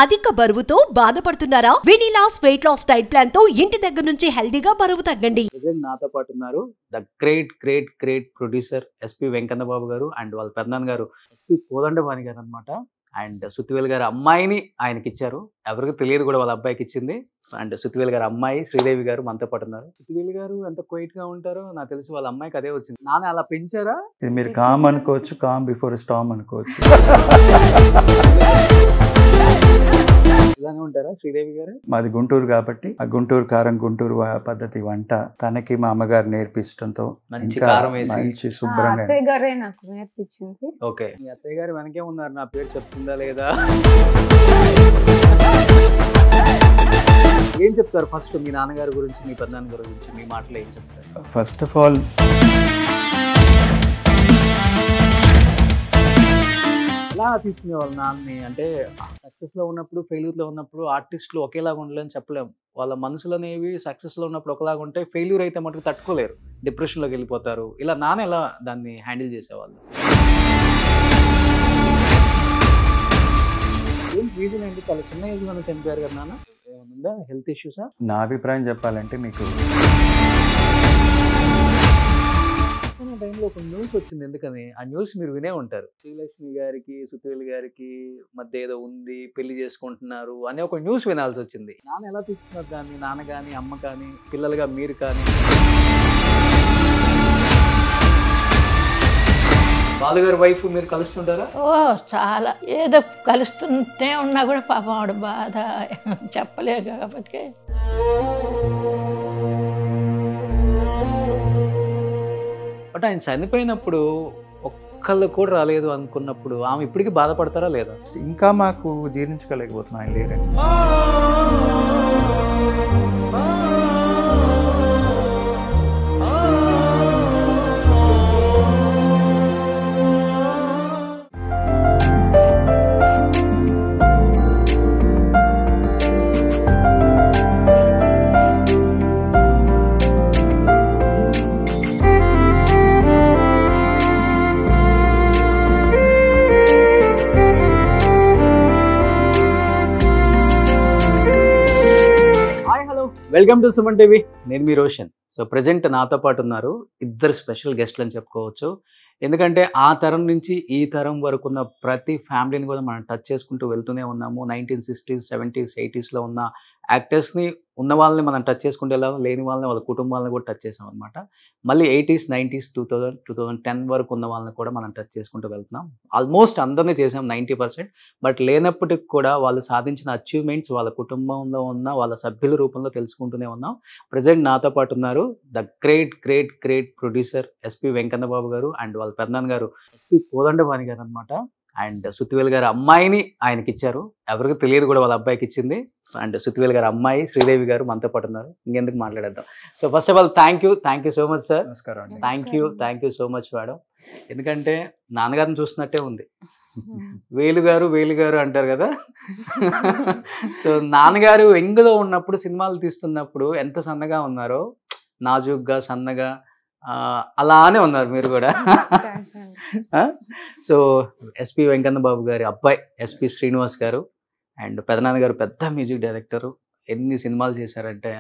అధిక బరువుతో బాధపడుతున్నారా? వెనిలాస్ వెయిట్ లాస్ డైట్ ప్లాన్ తో ఇంటి దగ్గర నుంచి హెల్దీగా బరువు తగ్గండి. నాతో పాటు ఉన్నారు the great producer SP Venkanna Babu garu and వాళ్ళ పెద్దనాన్న గారు ఎస్పి కోదండపాణి గారు అనమాట. అండ్ సుత్తివేలు గారి అమ్మాయిని ఆయనకి ఇచ్చారు, ఎవరికి తెలియదు కూడా వాళ్ళ అబ్బాయికి ఇచ్చింది. అండ్ సుత్తివేలు గారి అమ్మాయి శ్రీదేవి గారు మనతో పాటు ఉన్నారు. సుత్తివేలు గారు ఎంత క్వైట్ గా ఉంటారో నాకు తెలిసి వాళ్ళ అమ్మాయికి అదే వచ్చింది. నాన్న అలా పెంచారా? ఇది మీరు కామ్ అనుకోవచ్చు, కామ్ బిఫోర్ స్టామ్ అనుకోవచ్చు. ఇలానే ఉంటారా శ్రీదేవి గారు? మాది గుంటూరు కాబట్టి ఆ గుంటూరు కారం గుంటూరు పద్ధతి వంట తనకి మా అమ్మగారు నేర్పించడంతో మంచి ఇంకా కారం వేసి మంచి శుభ్రంగా. అత్తయ్య గారే నాకు నేర్పించింది. ఓకే, మీ అత్తయ్య గారు వెనకే ఉన్నారు, నా పేరు చెప్తుందా లేదా? ఏం చెప్తారు ఫస్ట్ మీ నాన్నగారి గురించి, మీ పెద్దనాన్న గారి గురించి మీ మాటలు ఏం చెప్తారు? ఫస్ట్ ఆఫ్ ఆల్ ఎలా తీసుకునే వాళ్ళ నాన్నని, అంటే సక్సెస్ లో ఉన్నప్పుడు ఫెయిల్యూర్ లో ఉన్నప్పుడు ఆర్టిస్టులు ఒకేలాగా ఉండలేని చెప్పలేము. వాళ్ళ మనసులు అనేవి సక్సెస్ లో ఉన్నప్పుడు ఒకలాగా ఉంటాయి, ఫెయిల్యూర్ అయితే మటుకు తట్టుకోలేరు, డిప్రెషన్ లోకి వెళ్ళిపోతారు. ఇలా నాన్న ఎలా దాన్ని హ్యాండిల్ చేసేవాళ్ళు? ఏం రీజన్ ఏంటి? చాలా చిన్న ఏజ్ లోనే చనిపోయారు కదా నాన్న, ఏమన్నా హెల్త్ ఇష్యూసా? నా అభిప్రాయం చెప్పాలంటే మీకు టైంలో ఒక న్యూస్ వచ్చింది, ఎందుకని ఆ న్యూస్ మీరు వినే ఉంటారు. శ్రీలక్ష్మి గారికి సుత్తివేలు గారికి మధ్య ఏదో ఉంది, పెళ్లి చేసుకుంటున్నారు అనే ఒక న్యూస్ వినాల్సి వచ్చింది. నాన్న ఎలా తీసుకున్నారు దాన్ని? నాన్న కానీ అమ్మ కానీ పిల్లలుగా మీరు కానీ? బాలుగారి వైఫ్ మీరు కలుస్తుంటారా? ఓ చాలా, ఏదో కలుస్తుంటే ఉన్నా కూడా పాపం ఆవిడ బాధ చెప్పలేదు కాబట్టి. బట్ ఆయన చనిపోయినప్పుడు ఒక్కళ్ళు కూడా రాలేదు అనుకున్నప్పుడు ఆమె ఇప్పటికీ బాధపడతారా లేదా? ఇంకా మాకు జీర్ణించుకోలేకపోతున్నాం ఆయన లేరని. వెల్కమ్ టు సుమన్ టీవీ, నేను మీ రోషన్. సో ప్రజెంట్ నాతో పాటు ఉన్నారు ఇద్దరు స్పెషల్ గెస్ట్లు అని చెప్పుకోవచ్చు. ఎందుకంటే ఆ తరం నుంచి ఈ తరం వరకు ఉన్న ప్రతి ఫ్యామిలీని కూడా మనం టచ్ చేసుకుంటూ వెళ్తూనే ఉన్నాము. 1960s, 70s, 80sలో ఉన్న యాక్టర్స్ని, ఉన్న వాళ్ళని మనం టచ్ చేసుకుంటూ వెళ్ళాము, లేని వాళ్ళని వాళ్ళ కుటుంబాలను కూడా టచ్ చేసాం అనమాట. మళ్ళీ 80s, 90s, 2000, 2010 వరకు ఉన్న వాళ్ళని కూడా మనం టచ్ చేసుకుంటూ వెళ్తున్నాం. ఆల్మోస్ట్ అందరినీ చేసాం 90%. బట్ లేనప్పటికి కూడా వాళ్ళు సాధించిన అచీవ్మెంట్స్ వాళ్ళ కుటుంబంలో ఉన్న వాళ్ళ సభ్యుల రూపంలో తెలుసుకుంటూనే ఉన్నాం. ప్రజెంట్ నాతో పాటు ఉన్నారు the great producer SP Venkanna Babu garu and వాళ్ళ పెద్దనాన్న గారు ఎస్పి కోదండపాణి గారు అనమాట. అండ్ సుత్తివేలు గారి అమ్మాయిని ఆయనకి ఇచ్చారు, ఎవరికి తెలియదు కూడా వాళ్ళ అబ్బాయికి ఇచ్చింది. అండ్ సుత్తివేలు గారి అమ్మాయి శ్రీదేవి గారు మనతో పాటు ఉన్నారు. ఇంకెందుకు మాట్లాడేద్దాం. So first of all thank you so much sir. నమస్కారం అండి. Thank you so much madam. ఎందుకంటే నాన్నగారిని చూస్తున్నట్టే ఉంది. వేలు గారు అంటారు కదా. సో నాన్నగారు యంగ్లో ఉన్నప్పుడు సినిమాలు తీస్తున్నప్పుడు ఎంత సన్నగా ఉన్నారో, నాజుగ్గా సన్నగా అలానే ఉన్నారు మీరు కూడా. సో ఎస్పి వెంకన్న బాబు గారి అబ్బాయి ఎస్పి శ్రీనివాస్ గారు అండ్ పెదనాన్న గారు పెద్ద మ్యూజిక్ డైరెక్టరు. ఎన్ని సినిమాలు చేశారంటే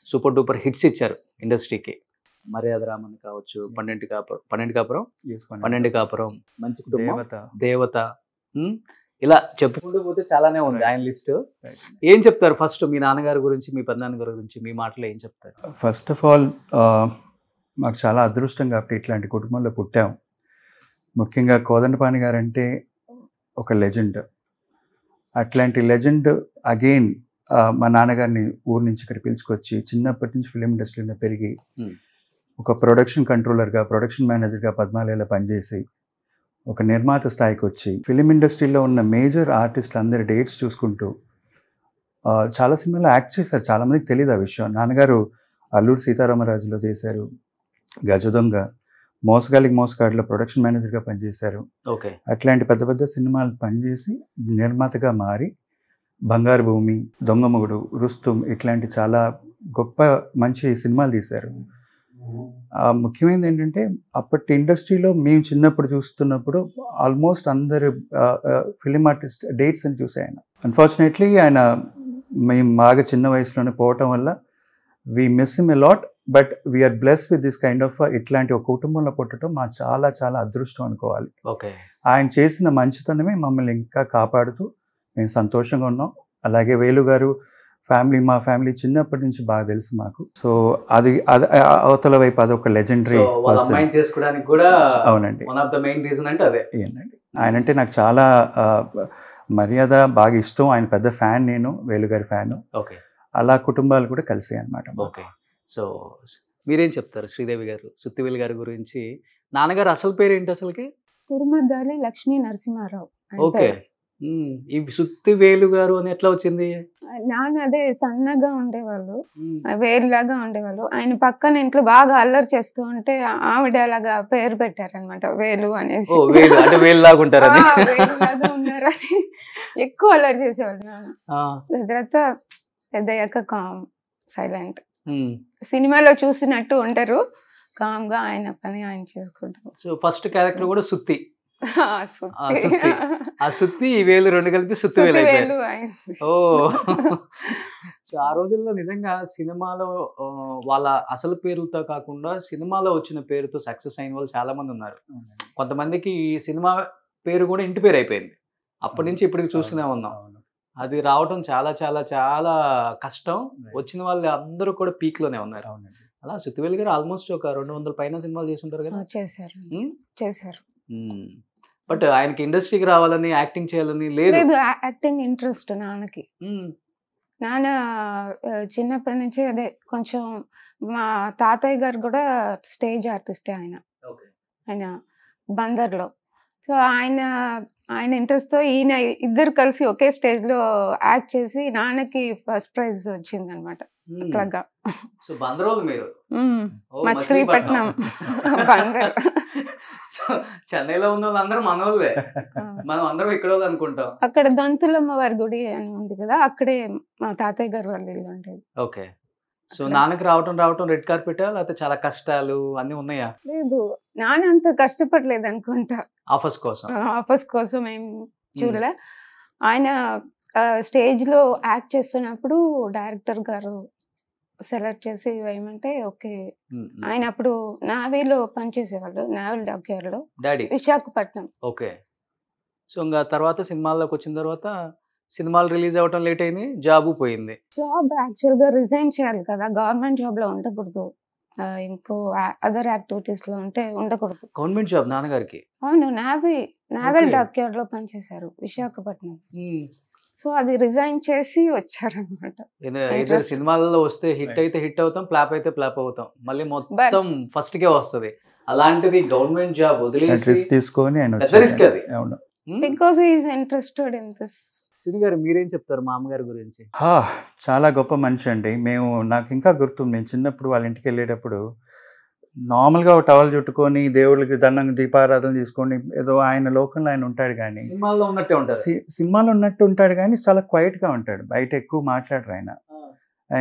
సూపర్ డూపర్ హిట్స్ ఇచ్చారు ఇండస్ట్రీకి. మర్యాద రామన్ కావచ్చు, పన్నెండు కాపురం, మంచి కుటుంబం, దేవత, ఇలా చెప్పుకుంటూ పోతే చాలానే ఉంది ఆయన లిస్ట్. ఏం చెప్తారు ఫస్ట్ మీ నాన్నగారి గురించి, మీ పెద్దనాన్న గారి గురించి మీ మాటలో ఏం చెప్తారు? ఫస్ట్ ఆఫ్ ఆల్ మాకు చాలా అదృష్టం కాబట్టి ఇట్లాంటి కుటుంబంలో పుట్టాం. ముఖ్యంగా కోదండపాణి గారు అంటే ఒక లెజెండ్. అట్లాంటి లెజెండ్ అగైన్ మా నాన్నగారిని ఊరు నుంచి ఇక్కడ పిలుచుకొచ్చి చిన్నప్పటి నుంచి ఫిలిం ఇండస్ట్రీలో పెరిగి ఒక ప్రొడక్షన్ కంట్రోలర్గా, ప్రొడక్షన్ మేనేజర్గా పద్మాలయాలో పనిచేసి ఒక నిర్మాత స్థాయికి వచ్చి ఫిలిం ఇండస్ట్రీలో ఉన్న మేజర్ ఆర్టిస్టులు అందరి డేట్స్ చూసుకుంటూ చాలా సినిమాలో యాక్ట్ చేశారు. చాలామందికి తెలియదు ఆ విషయం. నాన్నగారు అల్లూరు సీతారామరాజులో చేశారు, గజదొంగ, మోసగాడిలో ప్రొడక్షన్ మేనేజర్గా పనిచేశారు. ఓకే, అట్లాంటి పెద్ద పెద్ద సినిమాలు పనిచేసి నిర్మాతగా మారి బంగారు భూమి, దొంగ మొగుడు, రుస్తుం ఇట్లాంటి చాలా గొప్ప మంచి సినిమాలు తీశారు. ముఖ్యమైనది ఏంటంటే అప్పటి ఇండస్ట్రీలో మేము చిన్నప్పుడు చూస్తున్నప్పుడు ఆల్మోస్ట్ అందరు ఫిలిం ఆర్టిస్ట్ డేట్స్ అని చూసే ఆయన. అన్ఫార్చునేట్లీ ఆయన మేము బాగా చిన్న వయసులోనే పోవటం వల్ల we miss him a lot. But we are bless with this kind of ఇట్లాంటి ఒక కుటుంబంలో పుట్టడం మా చాలా చాలా అదృష్టం అనుకోవాలి. ఆయన చేసిన మంచితనమే మమ్మల్ని ఇంకా కాపాడుతూ మేము సంతోషంగా ఉన్నాం. అలాగే వేలు గారు ఫ్యామిలీ, మా ఫ్యామిలీ చిన్నప్పటి నుంచి బాగా తెలుసు మాకు. సో అది అవతల వైపు అదొక లెజెండరీ చేసుకోవడానికి కూడా. అవునండి, one of the main reason అంటే అదే. ఆయన అంటే నాకు చాలా మర్యాద, బాగా ఇష్టం. ఆయన పెద్ద ఫ్యాన్, నేను వేలుగారి ఫ్యాన్. ఓకే, అలా కుటుంబాలు కూడా కలిసాయి అన్నమాట. ఓకే, సో మీరేం చెప్తారు శ్రీదేవి గారు, సుత్తివేలు గారి గురించి? నాన్నగారు అసలు పేరు ఏంటి అసలుకి? కురుమద్దాలి లక్ష్మీ నరసింహారావు. ఓకే, ఈ సుత్తివేలు గారు అని ఎట్లా వచ్చింది? నాన్న అదే సన్నగా ఉండేవాళ్ళు, వేలులాగా ఉండేవాళ్ళు. ఆయన పక్కన ఇంట్లో బాగా అల్లరి చేస్తూ ఉంటే ఆవిడ అలాగా పేరు పెట్టారనమాట, వేలు అనేసి. వేలులాగా ఉంటారని, వేలులాగా ఉన్నారని ఎక్కువ అల్లరి చేసేవాళ్ళు నాన్న. తర్వాత పెద్దయ్యాక కామ్, సైలెంట్. సినిమాలో చూసినట్టు ఉంటారు, కామ్ గా ఆయన పని ఆయన చేసుకుంటారు. సో ఫస్ట్ క్యారెక్టర్ కూడా సుత్తి. ఆ సుత్తి ఈ వేలు రెండు కలిపి సుత్తివేలు. ఓ, సో ఆ రోజుల్లో నిజంగా సినిమాలో వాళ్ళ అసలు పేరుతో కాకుండా సినిమాలో వచ్చిన పేరుతో సక్సెస్ అయిన వాళ్ళు చాలా మంది ఉన్నారు. కొంతమందికి ఈ సినిమా పేరు కూడా ఇంటి పేరు అయిపోయింది. అప్పటి నుంచి ఇప్పటికి చూస్తూనే ఉన్నాం. అది రావటం చాలా చాలా చాలా కష్టం. వచ్చిన వాళ్ళు అందరూ కూడా పీక్ లోనే ఉన్నారు. అలా సుత్తివేలు గారు ఆల్మోస్ట్ ఒక 200 పైన సినిమాలు చేసి ఉంటారు కదా. చేశారు. బట్ ఆయనకి ఇండస్ట్రీకి రావాలని, యాక్టింగ్ చేయాలని లేదు. యాక్టింగ్ ఇంట్రెస్ట్ నాన్నకి. నాన్న చిన్నప్పటి నుంచి అదే కొంచెం, మా తాతయ్య గారు కూడా స్టేజ్ ఆర్టిస్టే ఆయన బందర్లో. సో ఆయన ఇంట్రెస్ట్ తో ఈయన ఇద్దరు కలిసి ఒకే స్టేజ్ లో యాక్ట్ చేసి నాన్నకి ఫస్ట్ ప్రైజ్ వచ్చింది అనమాట. అట్లాగా మచిలీపట్నం బందర్. చెన్నైలో ఉన్న వాళ్ళందరూ మనోళ్ళే, మనం అందరం ఇక్కడ అనుకుంటాం. అక్కడ గంతులమ్మ వారి గుడి అని ఉంది కదా, అక్కడే మా తాతయ్య గారు వాళ్ళ ఇల్లు ఉండేది. ఓకే, సో నాన్నకి రావటం రెడ్ కార్పెట్ లేకపోతే చాలా కష్టాలు అన్ని ఉన్నాయా? లేదు, నాన్న అంత కష్టపడలేదు అనుకుంటా. ఆఫర్స్ కోసం ఏం చూడలే. ఆయన స్టేజ్ లో యాక్ట్ చేస్తున్నప్పుడు డైరెక్టర్ గారు సెలెక్ట్ చేసి వేయమంటే ఓకే. ఆయన అప్పుడు నావీలో పనిచేసేవాళ్ళు, నావల్ డాక్యార్డ్ లో, విశాఖపట్నం. ఓకే, సో ఇంకా తర్వాత సినిమాల్లోకి వచ్చిన తర్వాత సినిమాలు రిలీజ్ అవ్వటం లేట్ అయింది, జాబ్ పోయింది. జాబ్ యాక్చువల్ గా రిజైన్ చేయాలి కదా, గవర్నమెంట్ జాబ్ లో ఉండకూడదు, ఇంకో అదర్ యాక్టివిటీస్ లో ఉంటే ఉండకూడదు. గవర్నమెంట్ జాబ్ నాన్నగారికి? అవును, నావల్ డాక్యార్డ్ లో పనిచేశారు విశాఖపట్నం. సో అది రిజైన్ చేసి వచ్చారనమాట. సినిమాలలో వస్తే హిట్ అయితే హిట్ అవుతాం, ఫ్లాప్ అయితే ఫ్లాప్ అవుతాం, మళ్ళీ మొత్తం ఫస్ట్ కే వస్తుంది. అలాంటిది గవర్నమెంట్ జాబ్ వదిలేసి తీసుకొని రిస్క్ అది. Because he is interested in this. గారు మీరేం చెప్తారు మామగారి గురించి? చాలా గొప్ప మనిషి అండి. నాకు ఇంకా గుర్తుంది, నేను చిన్నప్పుడు వాళ్ళ ఇంటికి వెళ్ళేటప్పుడు నార్మల్గా ఒక టవల్ చుట్టుకొని దేవుళ్ళకి దండం దీపారాధన తీసుకొని ఏదో ఆయన లోకంలో ఆయన ఉంటాడు, కానీ సినిమాలో ఉన్నట్టు ఉంటాడు కానీ చాలా క్వైట్గా ఉంటాడు. బయట ఎక్కువ మాట్లాడరు ఆయన.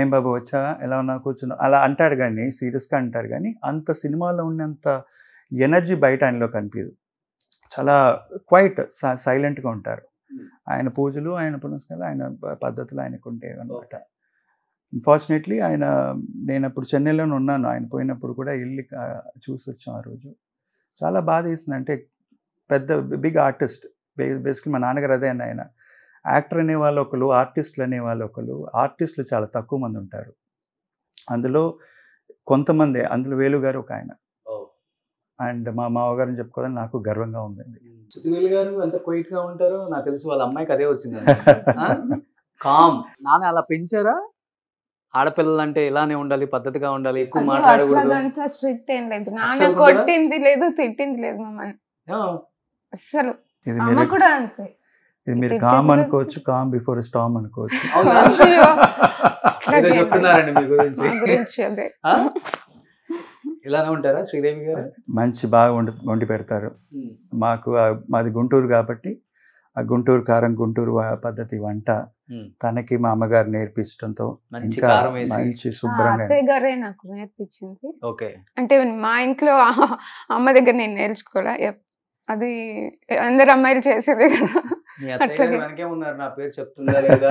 ఏం బాబు వచ్చా, ఎలా ఉన్నా, కూర్చున్నా, అలా అంటాడు కానీ సీరియస్గా అంటాడు. కానీ అంత సినిమాలో ఉన్నంత ఎనర్జీ బయట ఆయనలో కనిపించదు. చాలా క్వైట్, సైలెంట్గా ఉంటారు. ఆయన పూజలు, ఆయన పునస్కారాలు, ఆయన పద్ధతులు ఆయనకు ఉంటాయి అనమాట. అన్ఫార్చునేట్లీ నేను అప్పుడు చెన్నైలోనే ఉన్నాను, ఆయన పోయినప్పుడు కూడా వెళ్ళి చూసి వచ్చాం. ఆ రోజు చాలా బాధ వేసింది. అంటే పెద్ద బిగ్ ఆర్టిస్ట్, బేసిక్లీ మా నాన్నగారు అదే అన్న, ఆయన యాక్టర్ అనేవాళ్ళు ఒకరు, ఆర్టిస్టులు అనేవాళ్ళు ఒకరు. ఆర్టిస్టులు చాలా తక్కువ మంది ఉంటారు, అందులో కొంతమంది, అందులో వేలు గారు ఒక ఆయన. అండ్ మా మామగారిని చెప్పుకోవాలని నాకు గర్వంగా ఉందండి. సుత్తివేలు గారు ఎంత క్వైట్ గా ఉంటారో నాకు తెలిసి వాళ్ళ అమ్మాయికి అదే వచ్చింది, కామ్. నాన్న అలా పెంచారా? ఆడపిల్లలు అంటే ఇలానే ఉండాలి, పద్ధతిగా ఉండాలి, ఎక్కువ మాట్లాడకూడదు. స్ట్రిక్ట్ ఏం లేదు, నాన్న కొట్టింది లేదు, తిట్టింది లేదు మమ్మల్ని అసలు. అమ్మ కూడా అంతే. ఇది మీరు కామ్ అనుకోవచ్చు, కామ్ బిఫోర్ స్టామ్ అనుకోవచ్చు. చెప్తున్నారండి మీ గురించి. ఇలానే ఉంటారా శ్రీదేవి గారు? మంచి బాగా వండి పెడతారు. మాది గుంటూరు కాబట్టి ఆ గుంటూరు కారం, గుంటూరు పద్ధతి వంట తనకి మా అమ్మగారు నేర్పించడంతో మంచి ఇంకా కారం వేసి. మంచి శుభ్రంగా అత్తయ్య గారే నాకు నేర్పించింది. ఓకే. అంటే మా ఇంట్లో అమ్మ దగ్గర నేను నేర్చుకోలే. అది అందరు అమ్మాయిలు చేసేదే కదా. మీ అత్తయ్య గారు అట్లాగే. వెనకే ఉన్నారు, నా పేరు చెప్తుందా లేదా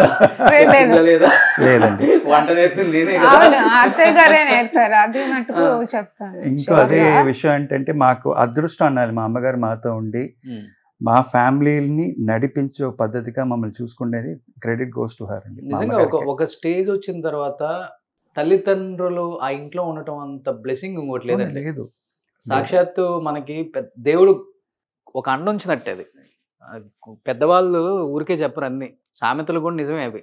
లేదు. చెప్తుందా లేదా లేదండి. వంట నేర్పింది నేనే కదా. అవును, అత్తయ్య గారే నేర్పారు. అది మటుకు చెప్తాను. ఇంకో అదే విషయం ఏంటంటే మాకు అదృష్టం అనాలి, మా అమ్మగారు మాతో ఉండి ఉమ్. మా ఫ్యామిలీని నడిపించే ఒక పద్ధతిగా మమ్మల్ని చూసుకునేది క్రెడిట్ గోస్ టు హర్ అండి. మా నిజంగా అమ్మగారికి. ఒక స్టేజ్ వచ్చిన తర్వాత తల్లిదండ్రులు ఆ ఇంట్లో ఉండటం అంత బ్లెస్సింగ్ ఇంకోటి లేదండి. లేదు. సాక్షాత్తు మనకి దేవుడు ఒక అండ ఉంచినట్టే అది. పెద్దవాళ్ళు ఊరికే చెప్పరు, అన్ని సామెతలు కూడా నిజమే అవి.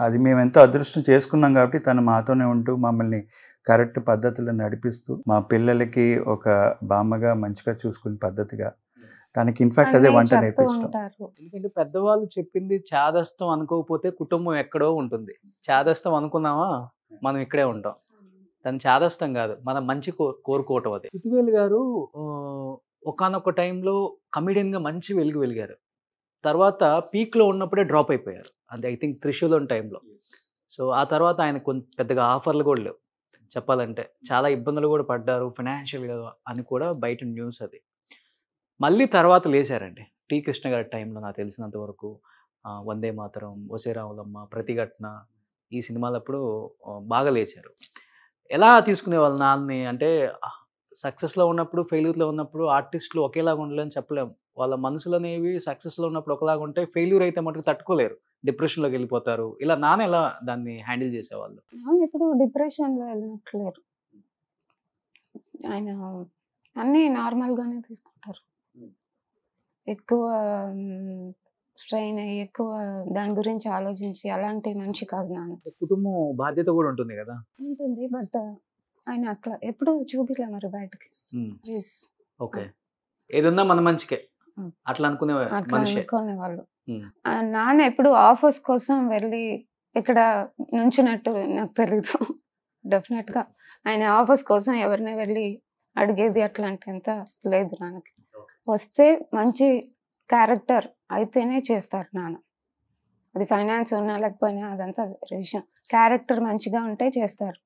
అది మేము ఎంతో అదృష్టం చేసుకున్నాం కాబట్టి తను మాతోనే ఉంటూ మమ్మల్ని కరెక్ట్ పద్ధతిలో నడిపిస్తూ మా పిల్లలకి ఒక బామ్మగా మంచిగా చూసుకునే పద్ధతిగా తనకి ఇన్ఫాక్ట్ అదే వంట నేర్పించడం. ఎందుకంటే పెద్దవాళ్ళు చెప్పింది చాదస్తం అనుకోకపోతే కుటుంబం ఎక్కడో ఉంటుంది. చాదస్తం అనుకున్నామా మనం ఇక్కడే ఉంటాం. తను చాదస్తం కాదు, మనం మంచి కోరుకోవటం. అది పృథ్వీవేలు గారు ఒకానొక టైంలో కమిడియన్గా మంచి వెలిగారు. తర్వాత పీక్లో ఉన్నప్పుడే డ్రాప్ అయిపోయారు. అది ఐ థింక్ త్రిశూలం టైంలో. సో ఆ తర్వాత ఆయన పెద్దగా ఆఫర్లు కూడా లేవు చెప్పాలంటే. చాలా ఇబ్బందులు కూడా పడ్డారు ఫైనాన్షియల్గా అని కూడా బయట న్యూస్. అది మళ్ళీ తర్వాత లేచారండి టి కృష్ణ గారి టైంలో నాకు తెలిసినంత వరకు. వందే మాతరం, ఒసే రావులమ్మ, ప్రతిఘటన ఈ సినిమాలప్పుడు బాగా లేచారు. ఎలా తీసుకునేవాళ్ళు నాన్నని? అంటే సక్సెస్లో ఉన్నప్పుడు ఫెయిల్యూర్లో ఉన్నప్పుడు ఆర్టిస్టులు ఒకేలాగా ఉండలేని చెప్పలేము. వాళ్ళ మనసులు అనేవి సక్సెస్లో ఉన్నప్పుడు ఒకలాగా ఉంటాయి, ఫెయిల్యూర్ అయితే మటుకు తట్టుకోలేరు, డిప్రెషన్లోకి వెళ్ళిపోతారు. ఇలా నాన్న ఎలా దాన్ని హ్యాండిల్ చేసేవాళ్ళు? ఇప్పుడు డిప్రెషన్లో వెళ్ళినట్లేరు. ఆయన అన్నీ నార్మల్గానే తీసుకుంటారు. ఎక్కువ స్ట్రెయిన్ అయ్యి ఎక్కువ దాని గురించి ఆలోచించి అలాంటి మనిషి కాదు నాన్న. కుటుంబం బాధ్యత కూడా ఉంటుంది కదా. ఉంటుంది, బట్ ఆయన అట్లా ఎప్పుడు చూపిలే మరి బయటకి. ఓకే, ఏదన్నా మన మంచికే అట్లా అనుకునే అట్లా మనిషి. అనుకునే వాళ్ళు. నాన్న ఎప్పుడు ఆఫర్స్ కోసం వెళ్ళి ఇక్కడ నుంచినట్టు నాకు తెలీదు. డెఫినెట్ గా ఆయన ఆఫర్స్ కోసం ఎవరిని వెళ్ళి అడిగేది అట్లాంటి అంత లేదు నాన్నకి. వస్తే మంచి క్యారెక్టర్ అయితేనే చేస్తారు నాన్న. అది ఫైనాన్స్ ఉన్నా లేకపోయినా అదంతా విషయం. క్యారెక్టర్ మంచిగా ఉంటే చేస్తారు,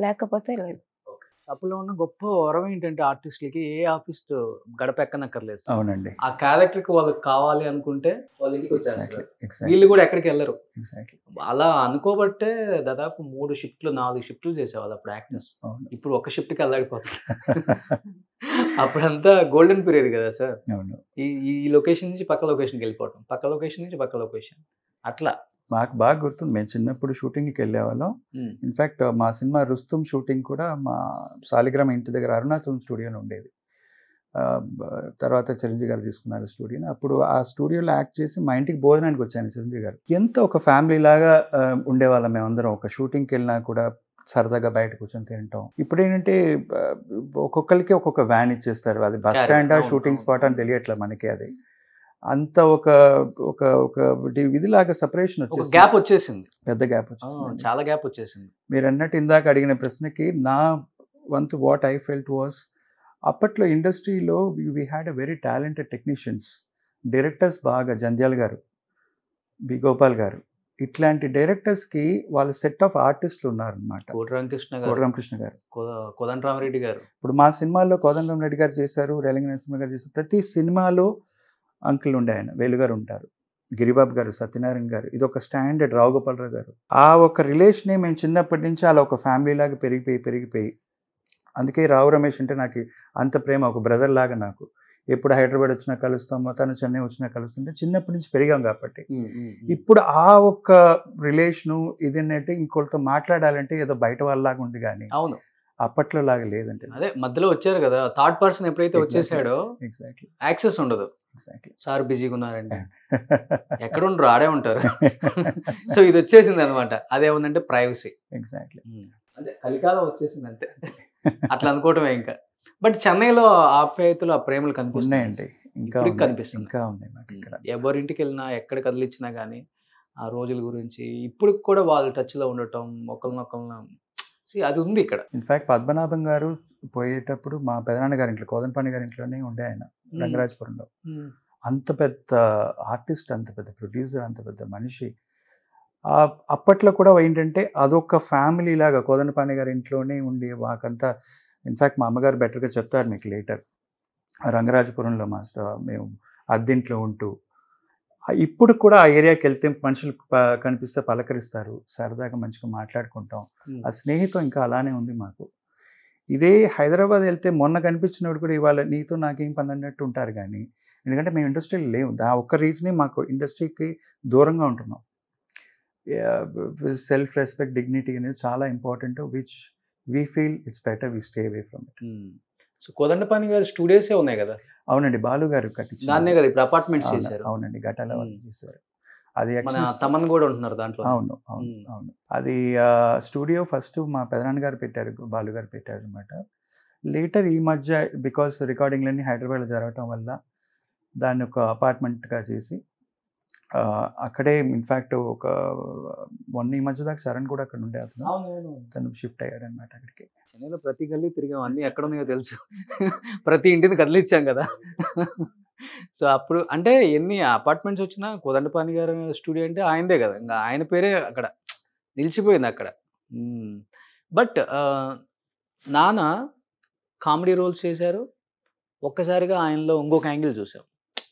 లేకపోతే లేదు. అప్పులో ఉన్న గొప్ప వరం ఏంటంటే ఆర్టిస్టులకి ఏ ఆర్టిస్ట్ గడప ఎక్కనక్కర్లేదు. అవునండి. ఆ క్యారెక్టర్కి వాళ్ళకి కావాలి అనుకుంటే వాళ్ళ ఇంటికి వచ్చేస్తారు. Exactly. వీళ్ళు కూడా ఎక్కడికి వెళ్ళరు. Exactly. అలా అనుకోబట్టే దాదాపు 3 షిఫ్ట్లు 4 షిఫ్ట్లు చేసేవాళ్ళు అప్పుడు యాక్టర్స్. అవును. ఇప్పుడు ఒక షిఫ్ట్కి వెళ్ళాడిపోతారు. అప్పుడంతా గోల్డెన్ పీరియడ్ కదా సార్. అవును. ఈ లొకేషన్ నుంచి పక్క లొకేషన్కి వెళ్ళిపోవటం, పక్క లొకేషన్ నుంచి పక్క లొకేషన్, అట్లా. మాకు బాగా గుర్తుంది, మేము చిన్నప్పుడు షూటింగ్కి వెళ్ళేవాళ్ళం. ఇన్ఫ్యాక్ట్ మా సినిమా రుస్తుం షూటింగ్ కూడా మా సాలిగ్రామ ఇంటి దగ్గర అరుణాచలం స్టూడియోలో ఉండేది. తర్వాత చిరంజీవి గారు తీసుకున్నారు స్టూడియోని. అప్పుడు ఆ స్టూడియోలో యాక్ట్ చేసి మా ఇంటికి భోజనానికి వచ్చాను చిరంజీవి గారు. ఎంత ఒక ఫ్యామిలీ లాగా ఉండేవాళ్ళం మేమందరం. ఒక షూటింగ్కి వెళ్ళినా కూడా సరదాగా బయట కూర్చొని తింటాం. ఇప్పుడు ఏంటంటే ఒక్కొక్కరికి ఒక్కొక్క వ్యాన్ ఇచ్చేస్తారు. అది బస్ స్టాండా షూటింగ్ స్పాట్ అని తెలియట్లేదు మనకి. అది అంత ఒక ఒక ఒక ఇదిలాగా సెపరేషన్ వచ్చేసింది, గ్యాప్ వచ్చేసింది, పెద్ద గ్యాప్ వచ్చేసింది, చాలా గ్యాప్ వచ్చేసింది. మీరు అన్నట్టు ఇందాక అడిగిన ప్రశ్నకి నా వంతు వాట్ ఐ ఫెల్ట్ వాస్, అప్పట్లో ఇండస్ట్రీలో we had a very talented technicians, directors బాగా, జంధ్యాల గారు, బి గోపాల్ గారు, ఇట్లాంటి డైరెక్టర్స్కి వాళ్ళ సెట్ ఆఫ్ ఆర్టిస్టులు ఉన్నారనమాట. కోటరామకృష్ణ గారు, కోదండరామరెడ్డి గారు. ఇప్పుడు మా సినిమాల్లో కోదండరామరెడ్డి గారు చేశారు, రేలంగి నరసింహ గారు చేశారు. ప్రతి సినిమాలో అంకుల్ ఉండే ఆయన, వేలుగారు ఉంటారు, గిరిబాబు గారు, సత్యనారాయణ గారు, ఇది ఒక స్టాండర్డ్, రావు గోపాలరావు గారు. ఆ ఒక రిలేషనే మేము చిన్నప్పటి నుంచి అలా ఒక ఫ్యామిలీ లాగా పెరిగిపోయి అందుకే రావు రమేష్ అంటే నాకు అంత ప్రేమ, ఒక బ్రదర్ లాగా నాకు. ఎప్పుడు హైదరాబాద్ వచ్చినా కలుస్తాము, తను చెన్నై వచ్చినా కలుస్తుంటే చిన్నప్పటి నుంచి పెరిగాం కాబట్టి. ఇప్పుడు ఆ ఒక్క రిలేషను ఇదేంటంటే ఇంకొకరితో మాట్లాడాలంటే ఏదో బయట వాళ్ళలాగా ఉంది కానీ అవును అప్పట్లో లాగా లేదంటే. అదే మధ్యలో వచ్చారు కదా, థర్డ్ పర్సన్ ఎప్పుడైతే వచ్చేసాడో ఎగ్జాక్ట్లీ యాక్సెస్ ఉండదు. సార్ బిజీగా ఉన్నారండి, ఎక్కడ ఉండరు, ఆడే ఉంటారు. సో ఇది వచ్చేసింది అనమాట. అదేముందంటే ప్రైవసీ. ఎగ్జాక్ట్లీ అదే కలికాలం వచ్చేసింది అంతే, అట్లా అనుకోవటమే. ఇంకా బట్ చెన్నైలో ఆప్యాయతలు, ఆ ప్రేమలు కనిపిస్తున్నాయండి, ఇంకా కనిపిస్తుంది, ఇంకా ఉన్నాయి నాకు ఇక్కడ. ఎవరింటికి వెళ్ళినా ఎక్కడ కదిలిచ్చినా కానీ ఆ రోజుల గురించి ఇప్పుడు కూడా వాళ్ళు టచ్లో ఉండటం, ఒకరినొకరిని అది ఉంది ఇక్కడ. ఇన్ఫాక్ట్ పద్మనాభం గారు పోయేటప్పుడు మా పెదనాన్న గారి ఇంట్లో, కోదండపాణి గారి ఇంట్లోనే ఉండే ఆయన, రంగరాజపురంలో. అంత పెద్ద ఆర్టిస్ట్, అంత పెద్ద ప్రొడ్యూసర్, అంత పెద్ద మనిషి. అప్పట్లో కూడా ఏంటంటే అదొక ఫ్యామిలీ లాగా కోదండపాణి గారి ఇంట్లోనే ఉండి మాకంతా. ఇన్ఫ్యాక్ట్ మా అమ్మగారు బెటర్గా చెప్తారు మీకు లేటర్. రంగరాజపురంలో మేము అద్దెంట్లో ఉంటూ ఇప్పుడు కూడా ఆ ఏరియాకి వెళ్తే మనుషులు కనిపిస్తే పలకరిస్తారు, సరదాగా మంచిగా మాట్లాడుకుంటాం. ఆ స్నేహితం ఇంకా అలానే ఉంది మాకు. ఇదే హైదరాబాద్ వెళ్తే మొన్న కనిపించినప్పుడు కూడా ఇవాళ నీతో నాకేం పని అన్నట్టు ఉంటారు. కానీ ఎందుకంటే మేము ఇండస్ట్రీలో లేవు, ఒక్క రీజనే మాకు ఇండస్ట్రీకి దూరంగా ఉంటున్నాం. సెల్ఫ్ రెస్పెక్ట్, డిగ్నిటీ అనేది చాలా important, which we feel it's better we stay away from it. So Kodandapani గారు స్టూడియోసే ఉన్నాయి కదా? అవునండి, బాలు గారు కట్టించారు. దాన్నే కదా ఇప్పుడు అపార్ట్మెంట్స్ చేశారు. అవునండి, గటాల వాళ్ళు చేశారు. అది తమన్ కూడా ఉంటున్నారు దాంట్లో. అవును అవును అవును. అది స్టూడియో ఫస్ట్ మా పెదనాన్న గారు పెట్టారు, బాలు గారు పెట్టారు అనమాట. లేటర్ ఈ మధ్య బికాస్ రికార్డింగ్లన్నీ హైదరాబాద్లో జరగటం వల్ల దాన్ని ఒక అపార్ట్మెంట్గా చేసి అక్కడే ఇన్ఫ్యాక్ట్ ఒక ఈ మధ్య దాకా శరణ్ కూడా అక్కడ ఉండే తను షిఫ్ట్ అయ్యాడు అనమాట అక్కడికి. చెన్నైలో ప్రతి గల్లీ తిరిగాం, అన్నీ ఎక్కడ ఉన్నాయో తెలుసు, ప్రతి ఇంటిని కదిలిచ్చాం కదా. సో అప్పుడు అంటే ఎన్ని అపార్ట్మెంట్స్ వచ్చినా కోదండపాణి గారు స్టూడియో అంటే ఆయనదే కదా, ఇంకా ఆయన పేరే అక్కడ నిలిచిపోయింది అక్కడ. బట్ నాన్న కామెడీ రోల్స్ చేశారు, ఒక్కసారిగా ఆయనలో ఇంకొక యాంగిల్ చూసాం.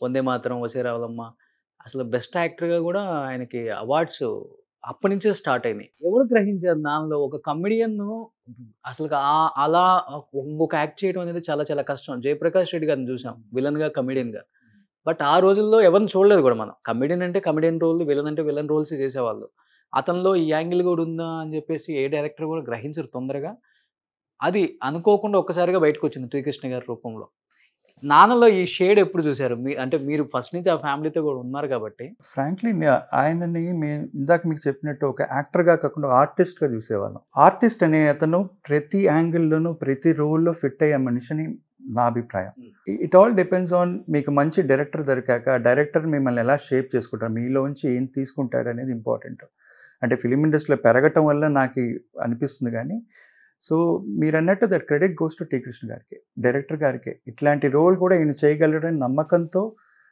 వందే మాత్రం, వసే రావులమ్మ, అసలు బెస్ట్ యాక్టర్గా కూడా ఆయనకి అవార్డ్స్ అప్పటి నుంచే స్టార్ట్ అయినాయి. ఎవరు గ్రహించారు నాన్నలో ఒక కమెడియన్ అసలు అలా ఇంకొక యాక్ట్ చేయడం అనేది చాలా చాలా కష్టం. జయప్రకాష్ రెడ్డి గారిని చూసాం విలన్గా, కమెడియన్గా. బట్ ఆ రోజుల్లో ఎవరిని చూడలేదు కూడా మనం. కమెడియన్ అంటే కమెడియన్ రోల్, విలన్ అంటే విలన్ రోల్స్ చేసేవాళ్ళు. అతనిలో ఈ యాంగిల్ కూడా ఉందా అని చెప్పేసి ఏ డైరెక్టర్ కూడా గ్రహించరు తొందరగా. అది అనుకోకుండా ఒక్కసారిగా బయటకు వచ్చింది శ్రీకృష్ణ గారి రూపంలో. నాన్నలో ఈ షేడ్ ఎప్పుడు చూశారు? అంటే మీరు ఫస్ట్ నుంచి ఆ ఫ్యామిలీతో కూడా ఉన్నారు కాబట్టి. ఫ్రాంక్లీ ఆయనని ఇందాక మీకు చెప్పినట్టు ఒక యాక్టర్గా కాకుండా ఆర్టిస్ట్గా చూసేవాళ్ళం. ఆర్టిస్ట్ అనే అతను ప్రతి యాంగిల్లోనూ ప్రతి రోల్లో ఫిట్ అయ్యే మనిషిని నా అభిప్రాయం. ఇట్ ఆల్ డిపెండ్స్ ఆన్ మీకు మంచి డైరెక్టర్ దొరికాక డైరెక్టర్ మిమ్మల్ని ఎలా షేప్ చేసుకుంటారు, మీలోంచి ఏం తీసుకుంటాడు అనేది ఇంపార్టెంట్. అంటే ఫిలిం ఇండస్ట్రీలో పెరగటం వల్ల నాకు అనిపిస్తుంది. కానీ సో మీరు అన్నట్టు that credit goes to T Krishna గారికి, డైరెక్టర్ గారికి. ఇట్లాంటి రోల్ కూడా ఈయన చేయగలడని నమ్మకంతో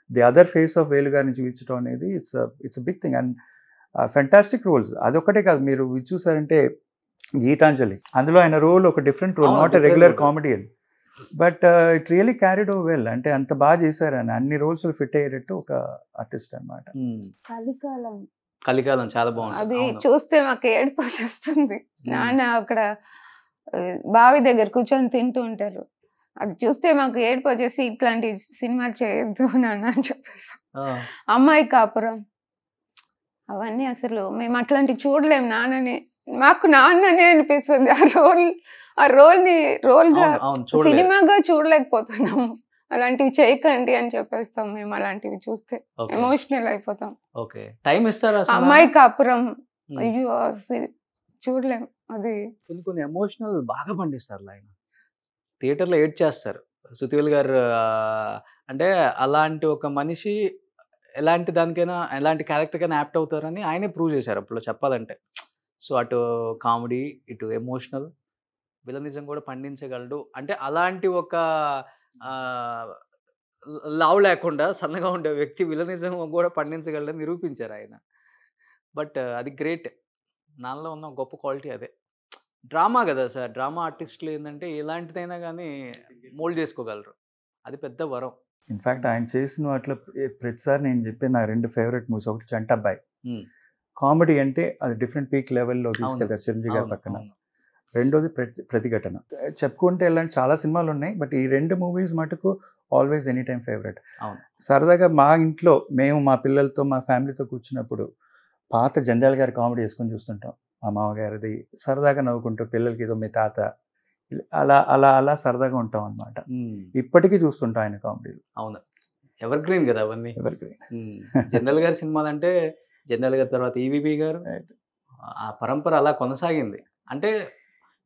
ది అదర్ ఫేస్ ఆఫ్ వేలు గారిని చూపించడం అనేది it's big thing. And fantastic roles. అదొక్కటే కాదు, మీరు చూసారంటే గీతాంజలి, అందులో ఆయన రోల్ ఒక different role, not a regular comedian, but it really carried over well. అంటే అంత బాగా చేశారు ఆయన, అన్ని రోల్స్ ఫిట్ అయ్యేటట్టు ఒక ఆర్టిస్ట్ అనమాట. కలికాలం చాలా బాగుంది. అది చూస్తే మాకు ఏడుపు వచ్చేస్తుంది. నాన్న అక్కడ బావి దగ్గర కూర్చొని తింటూ ఉంటారు, అది చూస్తే మాకు ఏడుపు వచ్చేసి ఇట్లాంటి సినిమా చేయొద్దు నాన్న అని చెప్పేసి. అమ్మాయి కాపురం, అవన్నీ అసలు మేము అట్లాంటి చూడలేము. నాన్నని మాకు నాన్ననే అనిపిస్తుంది. ఆ రోల్ గా సినిమాగా చూడలేకపోతున్నాము. అలాంటివి చేయకండి అని చెప్పేస్తాం మేము. అలాంటివి చూస్తే ఎమోషనల్ అయిపోతాం. అమ్మాయి కాపురం అయ్యో చూడలేం. అది కొన్ని ఎమోషనల్ బాగా పండిస్తారు ఆయన, థియేటర్లో ఏడ్ చేస్తారు. సుతివేల్ గారు అంటే అలాంటి ఒక మనిషి ఎలాంటి దానికైనా ఎలాంటి క్యారెక్టర్కైనా యాప్ట్ అవుతారని ఆయనే ప్రూవ్ చేశారు అప్పుడు చెప్పాలంటే. సో అటు కామెడీ, ఇటు ఎమోషనల్, విలనిజం కూడా పండించగలడు. అంటే అలాంటి ఒక లావు లేకుండా సన్నగా ఉండే వ్యక్తి విలనిజం కూడా పండించగలడని నిరూపించారు ఆయన. బట్ అది గ్రేట్, నాలో ఉన్న గొప్ప క్వాలిటీ అదే. డ్రామా కదా సార్, డ్రామా ఆర్టిస్టులు ఏంటంటే ఎలాంటిదైనా కానీ మోల్డ్ చేసుకోగలరు, అది పెద్ద వరం. ఇన్ఫ్యాక్ట్ ఆయన చేసిన వాటిలో ప్రతిసారి నేను చెప్పాను, నా 2 ఫేవరెట్ మూవీస్, ఒకటి చంటబ్బాయి కామెడీ అంటే అది డిఫరెంట్ పీక్ లెవెల్లో తీసుకెళ్తారు చిరంజీవి గారి పక్కన. రెండోది ప్రతిఘటన. చెప్పుకుంటే ఇలాంటి చాలా సినిమాలు ఉన్నాయి, బట్ ఈ 2 మూవీస్ మటుకు ఆల్వేస్ ఎనీ టైమ్ ఫేవరెట్. సరదాగా మా ఇంట్లో మేము మా పిల్లలతో మా ఫ్యామిలీతో కూర్చున్నప్పుడు పాత జంధ్యాల గారి కామెడీ వేసుకొని చూస్తుంటాం. మా మామగారిది సరదాగా నవ్వుకుంటూ పిల్లలకి ఏదో మీ తాత అలా అలా అలా సరదాగా ఉంటాం అనమాట. ఇప్పటికీ చూస్తుంటాం ఆయన కామెడీలు. అవును, ఎవర్ గ్రీన్ కదా అవన్నీ. Ever green. జంధ్యాల గారి సినిమాలు అంటే జంధ్యాల గారి తర్వాత ఈవీవి గారు, ఆ పరంపర అలా కొనసాగింది. అంటే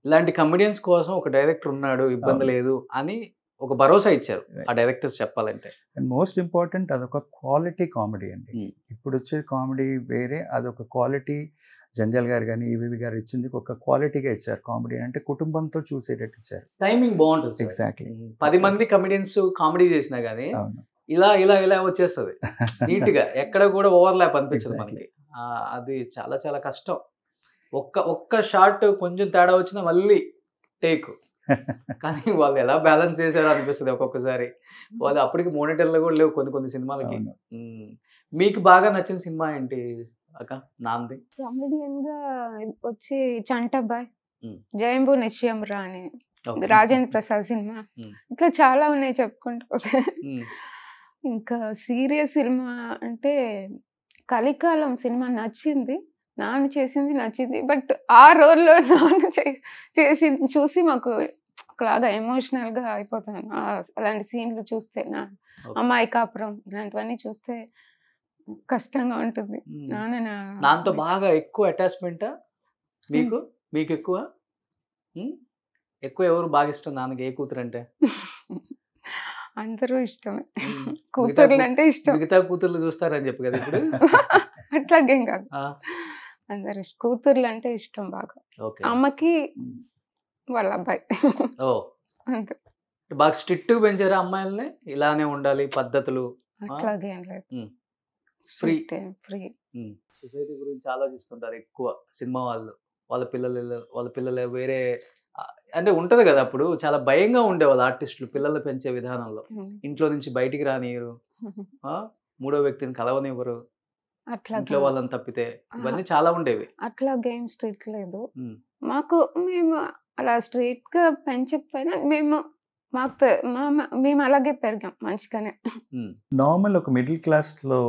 ఇలాంటి కమెడియన్స్ కోసం ఒక డైరెక్టర్ ఉన్నాడు, ఇబ్బంది లేదు అని ఒక భరోసా ఇచ్చారు ఆ డైరెక్టర్స్ చెప్పాలంటే. అండ్ మోస్ట్ ఇంపార్టెంట్ అదొక క్వాలిటీ కామెడీ అండి. ఇప్పుడు వచ్చే కామెడీ వేరే, అదొక క్వాలిటీ. జంధ్యాల గారు కానీ ఈవీవి గారు ఇచ్చింది ఒక క్వాలిటీగా ఇచ్చారు. కామెడీ అంటే కుటుంబంతో చూసేటట్టు ఇచ్చారు. టైమింగ్ బాగుంటుంది. ఎగ్జాక్ట్లీ. 10 మంది కమెడియన్స్ కామెడీ చేసినా కానీ ఇలా ఇలా ఇలా వచ్చేస్తుంది నీట్ గా, ఎక్కడ కూడా ఓవర్లాప్ అనిపించదు మనకి. అది చాలా చాలా కష్టం. ఒక్క షాట్ కొంచెం తేడా వచ్చినా మళ్ళీ టేక్. కానీ వాళ్ళు ఎలా బ్యాలెన్స్ చేశారో అనిపిస్తుంది ఒక్కొక్కసారి. వాళ్ళు అప్పటికి మోనిటర్లు కూడా లేవు కొన్ని సినిమాలకి. మీకు బాగా నచ్చిన సినిమా ఏంటి అక్క? నాంది కామెడియన్ గా వచ్చి చంటబ్బాయ్, జయంబు నిశ్చయం రా అని రాజేంద్ర ప్రసాద్ సినిమా. ఇట్లా చాలా ఉన్నాయి చెప్పుకుంటూ పోతే. ఇంకా సీరియస్ సినిమా అంటే కలికాలం సినిమా నచ్చింది, నాన్న చేసింది నచ్చింది. బట్ ఆ రోల్లో నాన్న చేసింది చూసి మాకు ఒకలాగా ఎమోషనల్ గా అయిపోతాను. అలాంటి సీన్లు చూస్తే, నా అమ్మాయి కాపురం ఇలాంటివన్నీ చూస్తే కష్టంగా ఉంటుంది. నాన్నతో బాగా ఎక్కువ అటాచ్మెంటా మీకు? మీకు ఎక్కువ ఎవరు బాగా ఇష్టం నాన్నకి? ఏ కూతురు అంటే? అందరూ ఇష్టమే, కూతుర్లు అంటే ఇష్టం. మిగతా కూతుర్లు చూస్తారని చెప్పు కదా ఇప్పుడు. అట్లాగేం కాదు, అందరు కూతుర్లు అంటే ఇష్టం బాగా. అమ్మకి వాళ్ళ అబ్బాయి అంతే. బాగా స్ట్రిక్ట్ పెంచారా అమ్మాయిల్ని? ఇలానే ఉండాలి పద్ధతులు? అట్లాగేం లేదు, ఫ్రీ. సొసైటీ గురించి ఆలోచిస్తుంటారు ఎక్కువ సినిమా వాళ్ళు. వాళ్ళ పిల్లలు వేరే అంటే ఉంటది కదా. అప్పుడు చాలా భయంగా ఉండేవాళ్ళు ఆర్టిస్టులు పిల్లలు పెంచే విధానంలో. ఇంట్లో నుంచి బయటికి రానియరు, మూడో వ్యక్తిని కలవనివ్వరు, ఇంట్లో వాళ్ళని తప్పితే. ఇవన్నీ చాలా ఉండేవి. అట్లా గేమ్ స్ట్రీట్ లేదు మాకు. మేము అలా స్ట్రీట్ గా పెంచకపోయినా మేము అలాగే పెరిగాం మంచిగానే. నార్మల్ ఒక మిడిల్ క్లాస్లో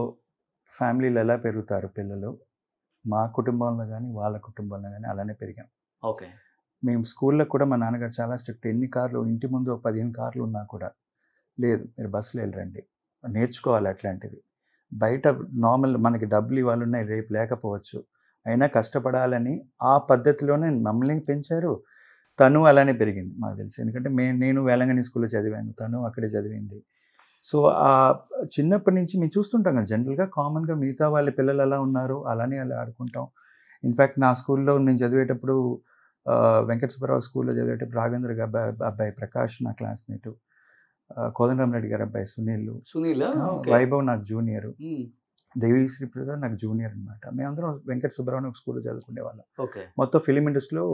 ఫ్యామిలీలు ఎలా పెరుగుతారు పిల్లలు, మా కుటుంబంలో కానీ వాళ్ళ కుటుంబంలో కానీ అలానే పెరిగాం. ఓకే. మేము స్కూల్లో కూడా మా నాన్నగారు చాలా స్ట్రిక్ట్. ఎన్ని కార్లు, ఇంటి ముందు 15 కార్లు ఉన్నా కూడా లేదు, మీరు బస్సులో వెళ్ళరండి, నేర్చుకోవాలి అట్లాంటివి. బయట నార్మల్ మనకి డబ్బులు ఇవాళ ఉన్నాయి, రేపు లేకపోవచ్చు, అయినా కష్టపడాలని ఆ పద్ధతిలోనే మమ్మల్ని పెంచారు. తను అలానే పెరిగింది మాకు తెలిసి. ఎందుకంటే నేను వేలంగని స్కూల్లో చదివాను, తను అక్కడే చదివింది. సో ఆ చిన్నప్పటి నుంచి మేము చూస్తుంటాం కదా, జనరల్గా కామన్గా మిగతా వాళ్ళ పిల్లలు ఎలా ఉన్నారు అలానే అలా ఆడుకుంటాం. ఇన్ఫ్యాక్ట్ నా స్కూల్లో నేను చదివేటప్పుడు వెంకట సుబ్బారావు స్కూల్లో చదివేటప్పుడు రాఘవేంద్ర అబ్బాయి ప్రకాష్ నా క్లాస్మేటు, కోదండరామరెడ్డి గారి అబ్బాయి సునీల్, వైభవ్ నాకు జూనియరు, దేవిశ్రీ ప్రసాద్ నాకు జూనియర్ అనమాట. మేమందరం వెంకట సుబ్బారావు ఒక స్కూల్లో చదువుకునేవాళ్ళం. మొత్తం ఫిలిం ఇండస్ట్రీలో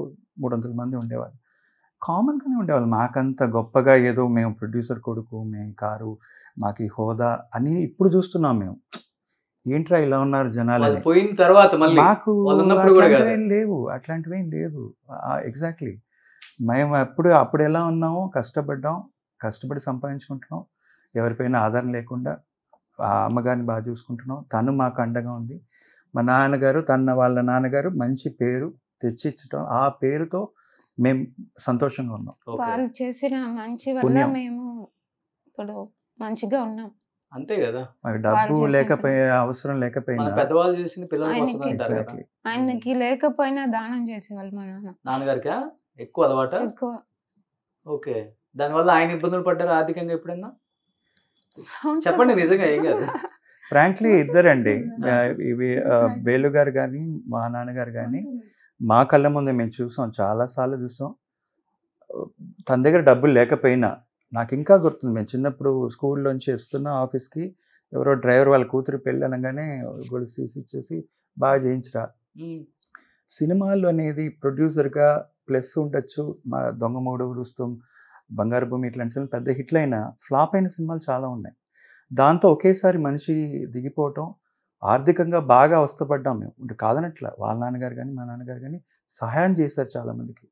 300 మంది ఉండేవాళ్ళు. కామన్గానే ఉండేవాళ్ళు. మాకంత గొప్పగా ఏదో మేము ప్రొడ్యూసర్ కొడుకు, మేము కారు, మాకు హోదా అని ఇప్పుడు చూస్తున్నాం మేము. ఏంట్రా ఇలా ఉన్నారు జనాలు పోయిన తర్వాత మాకు అట్లాంటివేం లేదు. ఎగ్జాక్ట్లీ మేము అప్పుడు ఎలా ఉన్నామో కష్టపడి సంపాదించుకుంటున్నాం, ఎవరిపైన ఆధారం లేకుండా అమ్మగారిని బాగా చూసుకుంటున్నాం. తను మాకు అండగా ఉంది. మా నాన్నగారు వాళ్ళ నాన్నగారు మంచి పేరు తెచ్చిచ్చటం, ఆ పేరుతో మేము సంతోషంగా ఉన్నాం. వాళ్ళు చేసిన మంచి వల్ల మేము ఇప్పుడు మంచిగా ఉన్నాం. అంతే కదా. డబ్బు లేకపోయినా, అవసరం లేకపోయినా, పెద్దవాళ్ళు చేసిన ఆయనకి లేకపోయినా దానం చేసేవాళ్ళు మా నాన్నగారికి. ఎక్కువ అలవాటు. ఓకే. దానివల్ల ఆయన ఇబ్బందులు పడ్డారు ఆర్థికంగా ఎప్పుడైనా? చెప్పండి, నిజంగా ఏం కాదు. ఫ్రాంక్లీ ఇద్దరండి, ఇవి వేలు గారు కానీ మా నాన్నగారు కానీ మా కళ్ళ ముందే మేము చూసాం, చాలాసార్లు చూసాం. తన దగ్గర డబ్బులు లేకపోయినా నాకు ఇంకా గుర్తుంది, మేము చిన్నప్పుడు స్కూల్లోంచి వస్తున్న ఆఫీస్కి ఎవరో డ్రైవర్ వాళ్ళ కూతురు పెళ్ళి అనగానే గొలుసు ఇచ్చేసి బాగా చేయించరా. సినిమాలు అనేది ప్రొడ్యూసర్గా ప్లస్ ఉండొచ్చు. మా దొంగమూడు, రుస్తుం, బంగారు భూమి ఇట్లాంటి సినిమాలు పెద్ద హిట్లు అయినా ఫ్లాప్ అయిన సినిమాలు చాలా ఉన్నాయి. దాంతో ఒకేసారి మనిషి దిగిపోవటం, ఆర్థికంగా బాగా అవస్థపడ్డాం మేము. కాదనట్లా, వాళ్ళ నాన్నగారు కానీ మా నాన్నగారు కానీ సహాయం చేశారు చాలామందికి.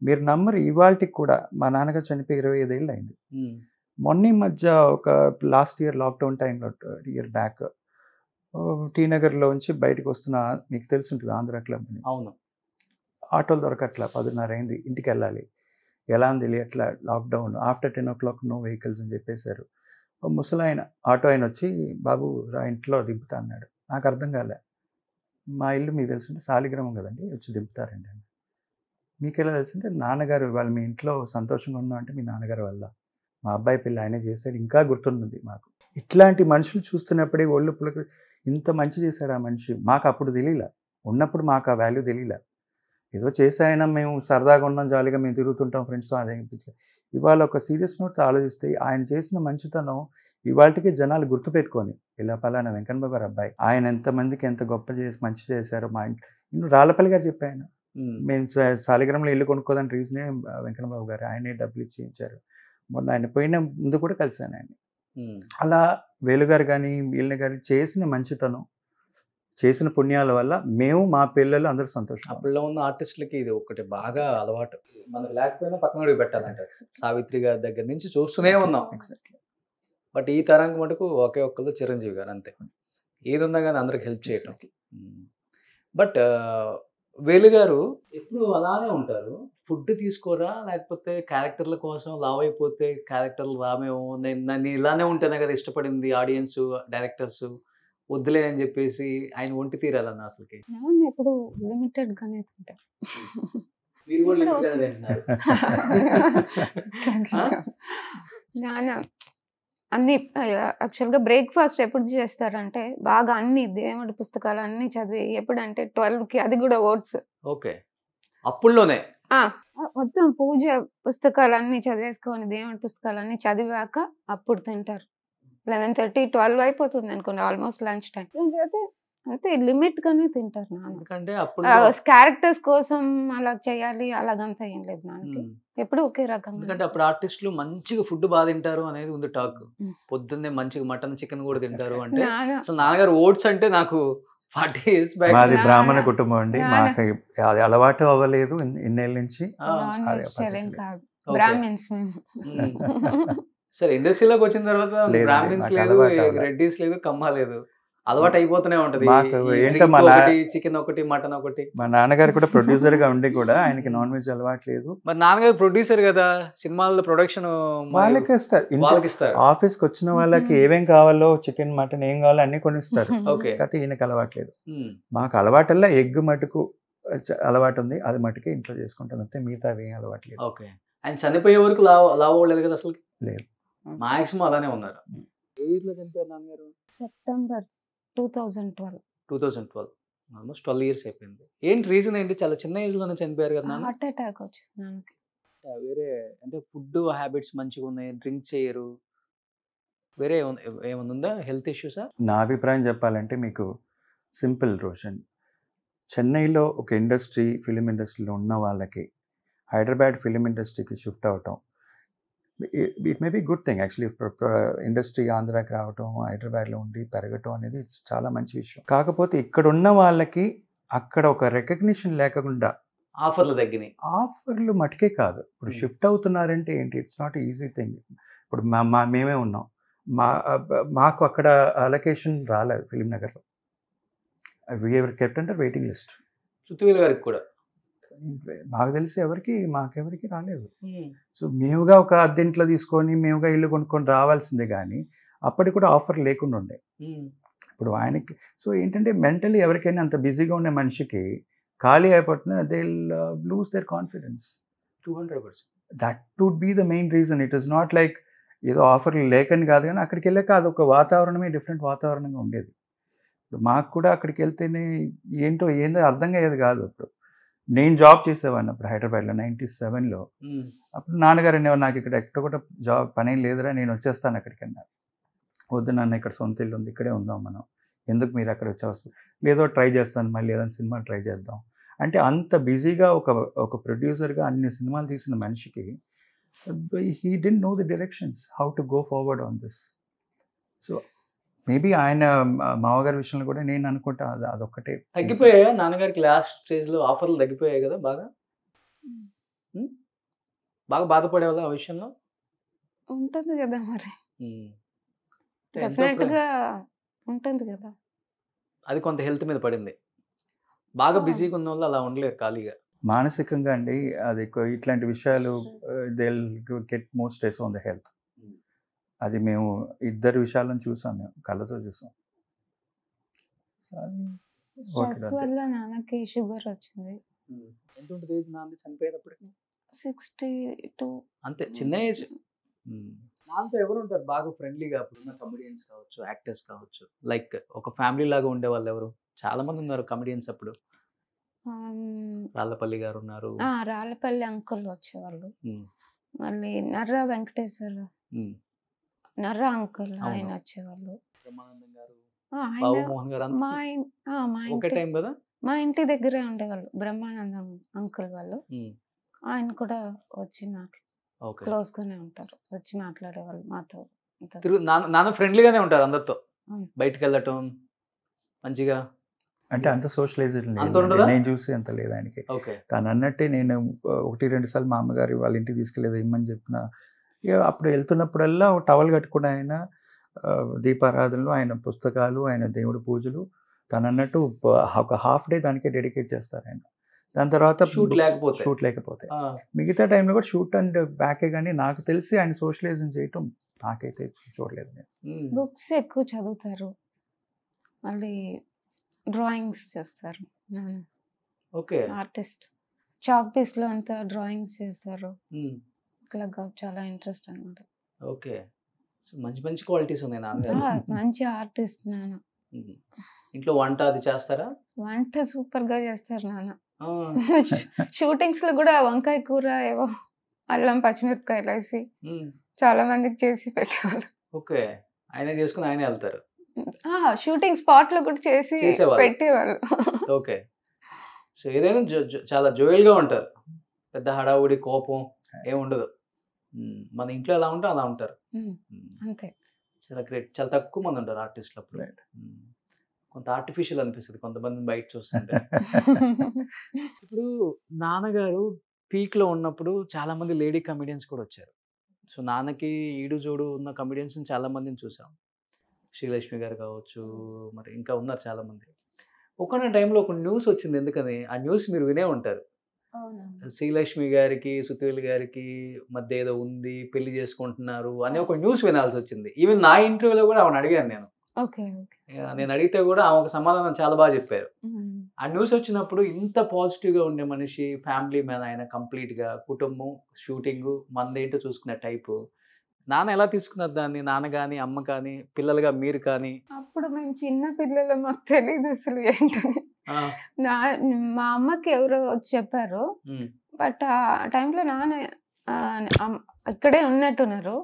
మీరు నమ్మరు, ఇవాళకి కూడా మా నాన్నగారు చనిపోయి 25 ఏళ్ళు అయింది. మొన్న మధ్య ఒక లాస్ట్ ఇయర్ లాక్డౌన్ టైంలో, ఇయర్ బ్యాక్, టీ నగర్లోంచి బయటకు వస్తున్న, మీకు తెలుసుంటుంది ఆంధ్ర క్లబ్ అని. అవును. ఆటోలు దొరకట్లా, 10:30 అయింది, ఇంటికి వెళ్ళాలి, ఎలా అని తెలియట్లా, lockdown, after 10 o'clock no vehicles అని చెప్పేశారు. ముసలాయన ఆటో ఆయన వచ్చి, బాబు రా ఇంట్లో దింపుతా అన్నాడు. నాకు అర్థం కాలే. మా ఇల్లు మీకు తెలుసుంటే సాలిగ్రామం కదండి, వచ్చి దింపుతారండి అని. మీకు ఎలా తెలుసుంటే, నాన్నగారు వాళ్ళు మీ ఇంట్లో సంతోషంగా ఉన్నాం అంటే మీ నాన్నగారు వల్ల, మా అబ్బాయి పెళ్ళి ఆయనే చేశాడు, ఇంకా గుర్తున్నది మాకు. ఇట్లాంటి మనుషులు చూస్తున్నప్పుడే ఒళ్ళు పులక, ఇంత మంచి చేశాడు ఆ మనిషి. మాకు అప్పుడు తెలియలే, ఉన్నప్పుడు మాకు ఆ వాల్యూ తెలియలే. ఏదో చేసాయన, మేము సరదాగా ఉన్నాం, జాలీగా మేము తిరుగుతుంటాం ఫ్రెండ్స్తో, అదే అనిపించాలి. ఇవాళ ఒక సీరియస్ నోట్ ఆలోచిస్తే ఆయన చేసిన మంచితనం ఇవాళకి జనాలు గుర్తుపెట్టుకొని ఇలా పలానా వెంకన్నబాబు గారు అబ్బాయి, ఆయన ఎంతమందికి ఎంత గొప్ప చేసి మంచి చేశారో మా ఇంట్లో రాళ్ళపల్లి గారు చెప్పాను. మేము సాలిగ్రామంలో ఇల్లు కొనుక్కోదని రీజనే వెంకన్నబాబు గారు, ఆయనే డబ్బులు ఇచ్చారు. మొన్న ఆయన పోయిన ముందు కూడా కలిశాను ఆయన. అలా వేలుగారు కానీ వీళ్ళని కానీ చేసిన మంచితనం, చేసిన పుణ్యాల వల్ల మేము మా పిల్లలు అందరూ సంతోషం. అప్పుడులో ఉన్న ఆర్టిస్టులకి ఇది ఒకటి బాగా అలవాటు, మనకు లేకపోయినా పక్కన పెట్టాలంటే సావిత్రి గారి దగ్గర నుంచి చూస్తూనే ఉన్నాం. ఎగ్జాక్ట్లీ. బట్ ఈ తరానికి మటుకు ఒకే ఒక్కళ్ళు చిరంజీవి గారు అంతే, ఏది ఉన్నా కానీ అందరికి హెల్ప్ చేయటం. బట్ వేలుగారు ఎప్పుడు అలానే ఉంటారు, ఫుడ్ తీసుకోరా, లేకపోతే క్యారెక్టర్ల కోసం లావ్ అయిపోతే క్యారెక్టర్లు రామేమో, నేను ఇలానే ఉంటేనే కదా ఇష్టపడింది ఆడియన్స్ డైరెక్టర్స్, వద్దులే అని చెప్పేసి ఆయన ఒంటి తీరాలన్న అసలుకి. ఎప్పుడు లిమిటెడ్ గానే తింటా. మీరు కూడా లిమిట్ గానే తింటున్నారు. నాన్న అన్ని యాక్చువల్గా బ్రేక్ఫాస్ట్ ఎప్పుడు చేస్తారంటే బాగా అన్ని దేవుడి పుస్తకాలు అన్ని చదివి, ఎప్పుడంటే 12కి, అది కూడా ఓట్స్. ఓకే, అప్పుల్లోనే మొత్తం పూజ పుస్తకాలు అన్ని చదివేసుకొని దేవుడి పుస్తకాలు అన్ని చదివాక అప్పుడు తింటారు. 11:30, 12 అయిపోతుంది అనుకోండి, ఆల్మోస్ట్ లంచ్ టైం. అంతే లిమిట్ గానే తింటారు నాన్న. ఎందుకంటే అప్పుడు క్యారెక్టర్స్ కోసం అలా చేయాలి అలాగంతా ఏం లేదు నాన్నకి, ఎప్పుడు ఒకే రకంగా. ఎందుకంటే అప్పుడు ఆర్టిస్టులు మంచిగా ఫుడ్ బాగా తింటారు అనేది ఉంది టాక్. పొద్దున్నే మంచిగా మటన్ చికెన్ కూడా తింటారు అంటే. అసలు నాన్నగారు ఓట్స్ అంటే నాకు 40 years back. మాది బ్రాహ్మణ కుటుంబం అండి, మాకు అది అలవాటు అవ్వలేదు ఇన్నేళ్ళ నుంచి. కాదు, బ్రాహ్మిన్స్ మేము. సరే, ఇండస్ట్రీలోకి వచ్చిన తర్వాత బ్రాహ్మిన్స్ లేదు, రెడ్డిస్ లేదు, కమ్మ లేదు, అలవాటు అయిపోతూనే ఉంటది. చికెన్ ఒకటి, మటన్ ఒకటి. మా నాన్నగారు కూడా ప్రొడ్యూసర్ గా ఉండి కూడా ఆయనకి నాన్ వెజ్ అలవాటు లేదు. మరి నాన్నగారు ప్రొడ్యూసర్ కదా, సినిమాల్లో ప్రొడక్షన్ వాళ్ళకి ఇస్తారు. ఆఫీస్ కి వచ్చిన వాళ్ళకి ఏమేం కావాలో, చికెన్ మటన్ ఏం కావాలో అన్ని కొనిస్తారు. కాకపోతే ఈయనకి అలవాట్లేదు. మాకు అలవాటల్లా ఎగ్ మటుకు అలవాటు ఉంది, అది మటుకే ఇంట్లో చేసుకుంటాను అంతే, మిగతా ఏం అలవాటు లేదు. ఓకే, ఆయన చనిపోయే వరకు లావ్ అవ్వలేదు కదా అసలు? లేదు, మాక్సిమం అలానే ఉన్నారు. ఏ ఇయర్ లో చనిపోయారు నాన్నగారు? సెప్టెంబర్ 2012. ఆల్మోస్ట్ 12 years అయిపోయింది. ఏంటి రీజన్ ఏంటి? చాలా చిన్న ఏజ్ లోనే చనిపోయారు కదా. హార్ట్ అటాక్ వచ్చింది నాన్నకి. వేరే అంటే ఫుడ్ హ్యాబిట్స్ మంచిగా ఉన్నాయి, డ్రింక్ చేయరు, వేరే ఏమైనా ఉందా హెల్త్ ఇష్యూసా? నా అభిప్రాయం చెప్పాలంటే మీకు సింపుల్ రోషన్, చెన్నైలో ఒక ఇండస్ట్రీ, ఫిలిం ఇండస్ట్రీలో ఉన్న వాళ్ళకి హైదరాబాద్ ఫిలిం ఇండస్ట్రీకి షిఫ్ట్ అవటం, it may be good thing actually. Industry ఆంధ్రాకి రావటం, హైదరాబాద్లో ఉండి పెరగటం అనేది చాలా మంచి విషయం. కాకపోతే ఇక్కడ ఉన్న వాళ్ళకి అక్కడ ఒక రికగ్నిషన్ లేకుండా ఆఫర్లు తగ్గినాయి. ఆఫర్లు మటుకే కాదు, ఇప్పుడు షిఫ్ట్ అవుతున్నారంటే ఏంటి, ఇట్స్ నాట్ ఈజీ థింగ్. ఇప్పుడు మేమే ఉన్నాం, మాకు అక్కడ అలొకేషన్ రాలేదు ఫిలిం నగర్లో. We are kept under waiting list. Suthivelu గారికి కూడా నాకు తెలిసి మాకెవరికి రాలేదు. సో మేముగా ఒక అద్దెంట్లో తీసుకొని మేముగా ఇల్లు కొనుక్కొని రావాల్సిందే, కానీ అప్పటికి కూడా ఆఫర్ లేకుండా ఉండే. ఇప్పుడు ఆయనకి సో ఏంటంటే మెంటలీ ఎవరికైనా అంత బిజీగా ఉండే మనిషికి ఖాళీ అయిపోతున్నా, they will lose their confidence. 200%. That would be the main reason. It is not like ఏదో ఆఫర్లు లేకని కాదు, కానీ అక్కడికి వెళ్ళాక అదొక వాతావరణమే డిఫరెంట్ వాతావరణంగా ఉండేది. ఇప్పుడు మాకు కూడా అక్కడికి వెళ్తేనే ఏంటో అర్థం అయ్యేది కాదు. ఇప్పుడు నేను జాబ్ చేసేవాడిని అప్పుడు హైదరాబాద్లో 97లో. అప్పుడు నాన్నగారు అనేవారు, నాకు ఇక్కడ ఎక్కడ కూడా జాబ్ పని లేదురా, నేను వచ్చేస్తాను అక్కడికి అన్నారు. వద్దు నాన్న, ఇక్కడ సొంత ఇల్లు ఉంది, ఇక్కడే ఉందాం మనం, ఎందుకు మీరు అక్కడ వచ్చేస్తారు, లేదో ట్రై చేస్తాను, మళ్ళీ ఏదైనా సినిమా ట్రై చేద్దాం అంటే. అంత బిజీగా ఒక ప్రొడ్యూసర్గా అన్ని సినిమాలు తీసిన మనిషికి he didn't know the directions, how to go forward on this. So maybe ఆయన మామగారి విషయంలో కూడా నేను అనుకుంటా అదొక్కటే. తగ్గిపోయాయా నాన్నగారికి లాస్ట్ స్టేజ్లో? ఆఫర్లు తగ్గిపోయాయి కదా, బాగా బాధపడేవాళ్ళ ఆ విషయంలో? ఉంటుంది కదా మరి, డెఫినెట్గా ఉంటుంది కదా. అది కొంత హెల్త్ మీద పడింది. బాగా బిజీగా ఉన్న వాళ్ళు అలా ఉండలేరు ఖాళీగా. మానసికంగా అండి, అది ఇట్లాంటి విషయాలు they will get more stress on the health. అది మేము ఇద్దరు విషయాలను చూసాం, మేము కళ్ళతో చూసాం. నాన్నకి షుగర్ వచ్చింది. ఎంత ఉంటుంది ఏజ్ నాన్న చనిపోయేటప్పటికి? 62. అంతే, చిన్న ఏజ్. నాన్నతో ఎవరు ఉంటారు బాగా ఫ్రెండ్లీగా? అప్పుడున్న కమెడియన్స్ కావచ్చు, యాక్టర్స్ కావచ్చు, లైక్ ఒక ఫ్యామిలీ లాగా ఉండే వాళ్ళు ఎవరు? చాలా మంది ఉన్నారు కమెడియన్స్ అప్పుడు. రాళ్ళపల్లి గారు ఉన్నారు, రాళ్ళపల్లి అంకుల్ వచ్చేవాళ్ళు, మళ్ళీ నర్రా వెంకటేశ్వర నర్ర అంకుల్ ఆయన వచ్చేవాళ్ళు. బ్రహ్మానందం గారు, ఆయన బాబు మోహన్ గారు అంతా మా ఒకే ఇంటి టైం కదా. మా ఇంటి దగ్గరే ఉండేవాళ్ళు బ్రహ్మానందం అంకుల్ వాళ్ళు. ఆయన కూడా వచ్చి ఓకే. క్లోజ్ గానే ఉంటారు, వచ్చి మాట్లాడేవాళ్ళు మాతో. నాన్న ఫ్రెండ్లీగానే ఉంటారు అందరితో, అవును. బయటికి వెళ్ళటం మంచిగా. అంటే అంత సోషలైజ్డ్ అంత ఉండదా? నేను చూసి అంత లేదు ఆయనకి. ఓకే. తను అన్నట్టే నేను 1-2 సార్లు మా అమ్మగారు వాళ్ళ ఇంటికి తీసుకెళ్ళేది ఇమ్మని చెప్పిన, ఇక అప్పుడు వెళ్తున్నప్పుడల్లా ఒక టవల్ కట్టుకుని ఆయన దీపారాధనలు, ఆయన పుస్తకాలు, ఆయన దేవుడి పూజలు, తను అన్నట్టు ఒక హాఫ్ డే దానికే డెడికేట్ చేస్తారు ఆయన. దాని తర్వాత షూట్ లేకపోతే మిగతా టైంలో కూడా షూట్ అండ్ బ్యాకే. కానీ నాకు తెలిసి ఆయన సోషలైజం చేయటం నాకైతే చూడలేదు నేను. బుక్స్ ఎక్కువ చదువుతారు, మళ్ళీ డ్రాయింగ్స్ చేస్తారు. ఓకే. ఆర్టిస్ట్, చాక్ పీస్ లో అంతా డ్రాయింగ్స్ చేస్తారు. ఇట్లా చాలా ఇంట్రెస్ట్ అనమాట. ఓకే. మంచి మంచి క్వాలిటీస్ ఉన్నాయి నాన్న. మంచి ఆర్టిస్ట్ నాన్న. ఇంట్లో వంట అది చేస్తారా? వంట సూపర్ గా చేస్తారు నాన్న. షూటింగ్స్ లో కూడా వంకాయ కూర ఏవో అల్లం పచ్చిమిరపకాయలు వేసి చాలా మందికి చేసి పెట్టేవాళ్ళు. ఓకే. ఆయనే చేసుకుని ఆయనే వెళ్తారు. షూటింగ్ స్పాట్ లో కూడా చేసి పెట్టేవాళ్ళు. ఓకే. సో ఏదైనా చాలా జోయల్ గా ఉంటారు, పెద్ద హడావుడి కోపం ఏమి ఉండదు. మన ఇంట్లో ఎలా ఉంటే అలా ఉంటారు. అంతే. చాలా గ్రేట్. చాలా తక్కువ మంది ఉంటారు ఆర్టిస్టులు అప్పుడు. కొంత ఆర్టిఫిషియల్ అనిపిస్తుంది కొంతమందిని బయట చూస్తుంటే. ఇప్పుడు నాన్నగారు పీక్ లో ఉన్నప్పుడు చాలా మంది లేడీ కమెడియన్స్ కూడా వచ్చారు. సో నాన్నకి ఈడు జోడు ఉన్న కమెడియన్స్ చాలా మందిని చూసాం. శ్రీలక్ష్మి గారు కావచ్చు, మరి ఇంకా ఉన్నారు చాలా మంది. ఒకనొక టైంలో ఒక న్యూస్ వచ్చింది, ఎందుకని ఆ న్యూస్ మీరు వినే ఉంటారు. శ్రీలక్ష్మి గారికి సుతీల్ గారికి మధ్య ఏదో ఉంది, పెళ్లి చేసుకుంటున్నారు అనే ఒక న్యూస్ వినాల్సి వచ్చింది. ఈవెన్ నా ఇంటర్వ్యూలో కూడా ఆమెను అడిగాను నేను. నేను అడిగితే కూడా ఆమె ఒక సమాధానం చాలా బాగా చెప్పారు. ఆ న్యూస్ వచ్చినప్పుడు ఇంత పాజిటివ్ గా ఉండే మనిషి, ఫ్యామిలీ మ్యాన్ ఆయన, కంప్లీట్ గా కుటుంబం, షూటింగ్ మందేంటో చూసుకునే టైపు. నాన్న ఎలా తీసుకున్నారు దాన్ని? నాన్న కానీ అమ్మ కానీ పిల్లలుగా మీరు కానీ? అప్పుడు మేము చిన్న పిల్లలు, మాకు తెలియదు అసలు ఏంటని. మా అమ్మకి ఎవరో వచ్చి చెప్పారు, బట్ ఆ టైంలో నాన్న ఇక్కడే ఉన్నట్టున్నారు.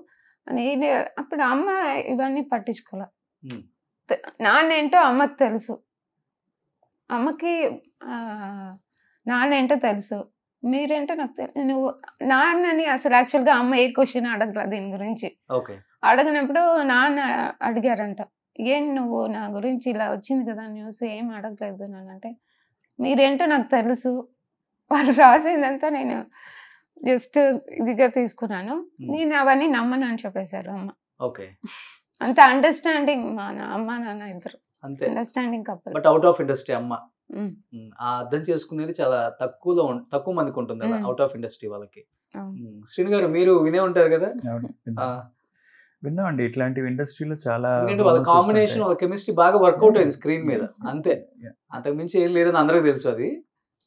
నేను అప్పుడు అమ్మ ఇవన్నీ పట్టించుకోలే. నాన్న ఏంటో అమ్మకి తెలుసు, అమ్మకి నాన్న ఏంటో తెలుసు, మీరేంటో నాకు తెలుసు. నువ్వు నాన్నని అసలు యాక్చువల్గా అమ్మ ఏ క్వశ్చన్ అడగల దీని గురించి. అడగనప్పుడు నాన్న అడిగారంట, ఏం నువ్వు నా గురించి ఇలా వచ్చింది కదా న్యూస్, ఏం అడగలేదు నన్ను అంటే, మీరేంటో నాకు తెలుసు, వాళ్ళు రాసిందంతా నేను జస్ట్ ఇదిగా తీసుకున్నాను, నేను అవన్నీ నమ్మను అని చెప్పేశారు అమ్మ. అంత అండర్స్టాండింగ్ మా అమ్మ నాన్న ఇద్దరు understanding couple. But out of industry అమ్మ అర్థం చేసుకునేది చాలా తక్కువ మందికి ఉంటుంది అలా, అవుట్ ఆఫ్ ఇండస్ట్రీ వాళ్ళకి. శ్రీను గారు మీరు వినే ఉంటారు కదా? విన్నామండి, ఇట్లాంటివి ఇండస్ట్రీలో చాలా. వాళ్ళ కాంబినేషన్, వాళ్ళ కెమిస్ట్రీ బాగా వర్కౌట్ అయింది స్క్రీన్ మీద, అంతే, అంతకు మించి ఏం లేదని అందరికీ తెలుసు అది.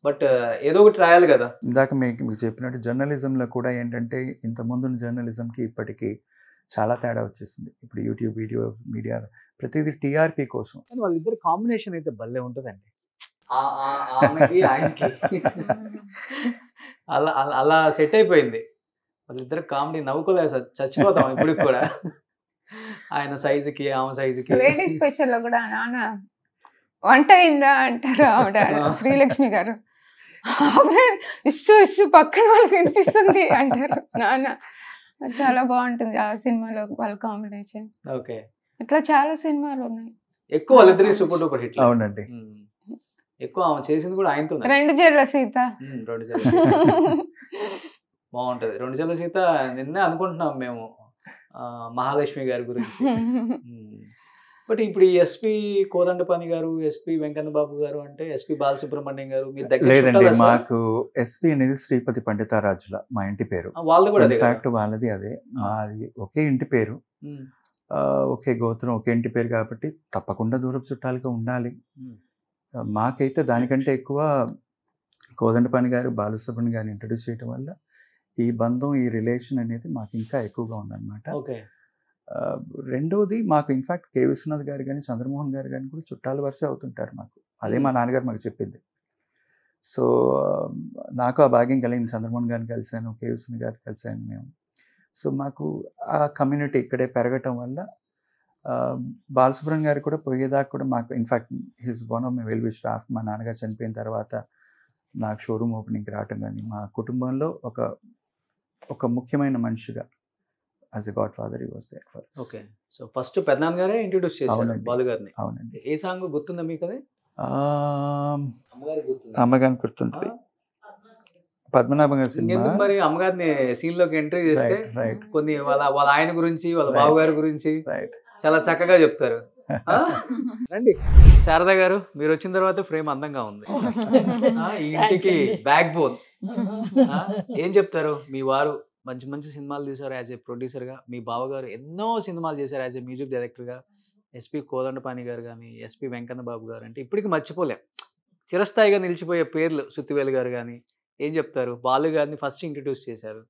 బట్ ఏదో ఒకటి రాయాలి కదా. ఇందాక మీకు చెప్పినట్టు జర్నలిజంలో కూడా ఏంటంటే, ఇంతకుముందు జర్నలిజంకి ఇప్పటికీ చాలా తేడా వచ్చేసింది. ఇప్పుడు యూట్యూబ్ వీడియో మీడియా ప్రతిదీ టీఆర్పీ కోసం. వాళ్ళిద్దరు కాంబినేషన్ అయితే భలే ఉంటుందండి, ఆయనకి అలా సెట్ అయిపోయింది. వాళ్ళిద్దరు కామెడీ నవ్వుకోలేదు, చచ్చిపోతాం ఇప్పుడు కూడా. ఆయన సైజుకి ఆమె సైజుకి. లేడీ స్పెషల్ లో కూడా నాన్న వంట అయిందా అంటారు ఆవిడ, శ్రీలక్ష్మి గారు ఇస్సు పక్కన వాళ్ళకి వినిపిస్తుంది అంటారు నాన్న. చాలా బాగుంటుంది ఆ సినిమాలో వాళ్ళ కాంబినేషన్. ఓకే. ఇట్లా చాలా సినిమాలు ఉన్నాయి. ఎక్కువ వాళ్ళిద్దరికి సూపర్ డూపర్ హిట్. అవునండి. ఎక్కువ ఆమె చేసింది కూడా ఆయనతో. రెండు జల్ల సీత బాగుంటది. రెండు జల్ల సీత నిన్నే అనుకుంటున్నాం మేము మహాలక్ష్మి గారి గురించి. బట్ ఇప్పుడు ఈ ఎస్పీ కోదండపాణి గారు, ఎస్పీ వెంకన్న బాబు గారు అంటే ఎస్పీ బాలసుబ్రహ్మణ్యం గారు మీరు దగ్గర? లేదండి, మాకు ఎస్పీ అనేది శ్రీపతి పండితారాజుల మా ఇంటి పేరు. వాళ్ళది కూడా ఇన్ఫాక్ట్ వాళ్ళది అదే, మాది ఒకే ఇంటి పేరు, ఒకే గోత్రం, ఒకే ఇంటి పేరు కాబట్టి తప్పకుండా దూరపు చుట్టాలుగా ఉండాలి. మాకైతే దానికంటే ఎక్కువ కోదండపాణి గారు, బాలసుబ్రహ్మణ్యం గారిని ఇంట్రడ్యూస్ చేయడం వల్ల ఈ బంధం, ఈ రిలేషన్ అనేది మాకు ఇంకా ఎక్కువగా ఉందన్నమాట. రెండోది, మాకు ఇన్ఫాక్ట్ కే విశ్వనాథ్ గారు కానీ చంద్రమోహన్ గారు కానీ కూడా చుట్టాల వరుస అవుతుంటారు మాకు. అదే మా నాన్నగారు మాకు చెప్పింది. సో నాకు ఆ భాగ్యం కలిగింది. చంద్రమోహన్ గారిని కలిశాను, కే విశ్వనాథ్ గారిని కలిశాను. మేము సో మాకు ఆ కమ్యూనిటీ ఇక్కడే పెరగటం వల్ల బాలసుబ్రహ్మణ్యం గారు కూడా పోయేదాకా కూడా మాకు in fact his one of my well wish staff. మా నాన్నగారు చనిపోయిన తర్వాత నాకు షోరూమ్ ఓపెనింగ్కి రావటం కానీ మా కుటుంబంలో ఒక ముఖ్యమైన మనిషిగా as a godfather he was there for us. Okay. So first పెద్దనాన్న గారే ఇంట్రొడ్యూస్ చేశారు అవునండి. బాలు గారిని. అవునండి. ఏ సాంగ్ గుర్తుందా మీకు? అది అమ్మగారికి గుర్తుందా? అమ్మగారిని గుర్తుంది. పద్మనాభం గారి సినిమా. ఎందుకు మరి అమ్మగారిని సీన్ లోకి ఎంట్రీ చేస్తే రైట్ కొన్ని వాళ్ళ ఆయన గురించి వాళ్ళ బాబు గారి గురించి రైట్. చాలా చక్కగా చెప్తారు. రండి శారదా గారు, మీరు వచ్చిన తర్వాత ఫ్రేమ్ అందంగా ఉంది. ఈ ఇంటికి బ్యాక్ బోన్. ఏం చెప్తారు? మీ వారు మంచి మంచి సినిమాలు తీశారు యాజ్ ఏ ప్రొడ్యూసర్గా. మీ బావగారు ఎన్నో సినిమాలు చేశారు యాజ్ ఏ మ్యూజిక్ డైరెక్టర్గా. ఎస్పి కోదండపాణి గారు కానీ, ఎస్పి వెంకన్న బాబు గారు అంటే ఇప్పటికి మర్చిపోలేం, చిరస్థాయిగా నిలిచిపోయే పేర్లు. సుత్తివేలు గారు కానీ. ఏం చెప్తారు? బాలు గారిని ఫస్ట్ ఇంట్రడ్యూస్ చేశారు.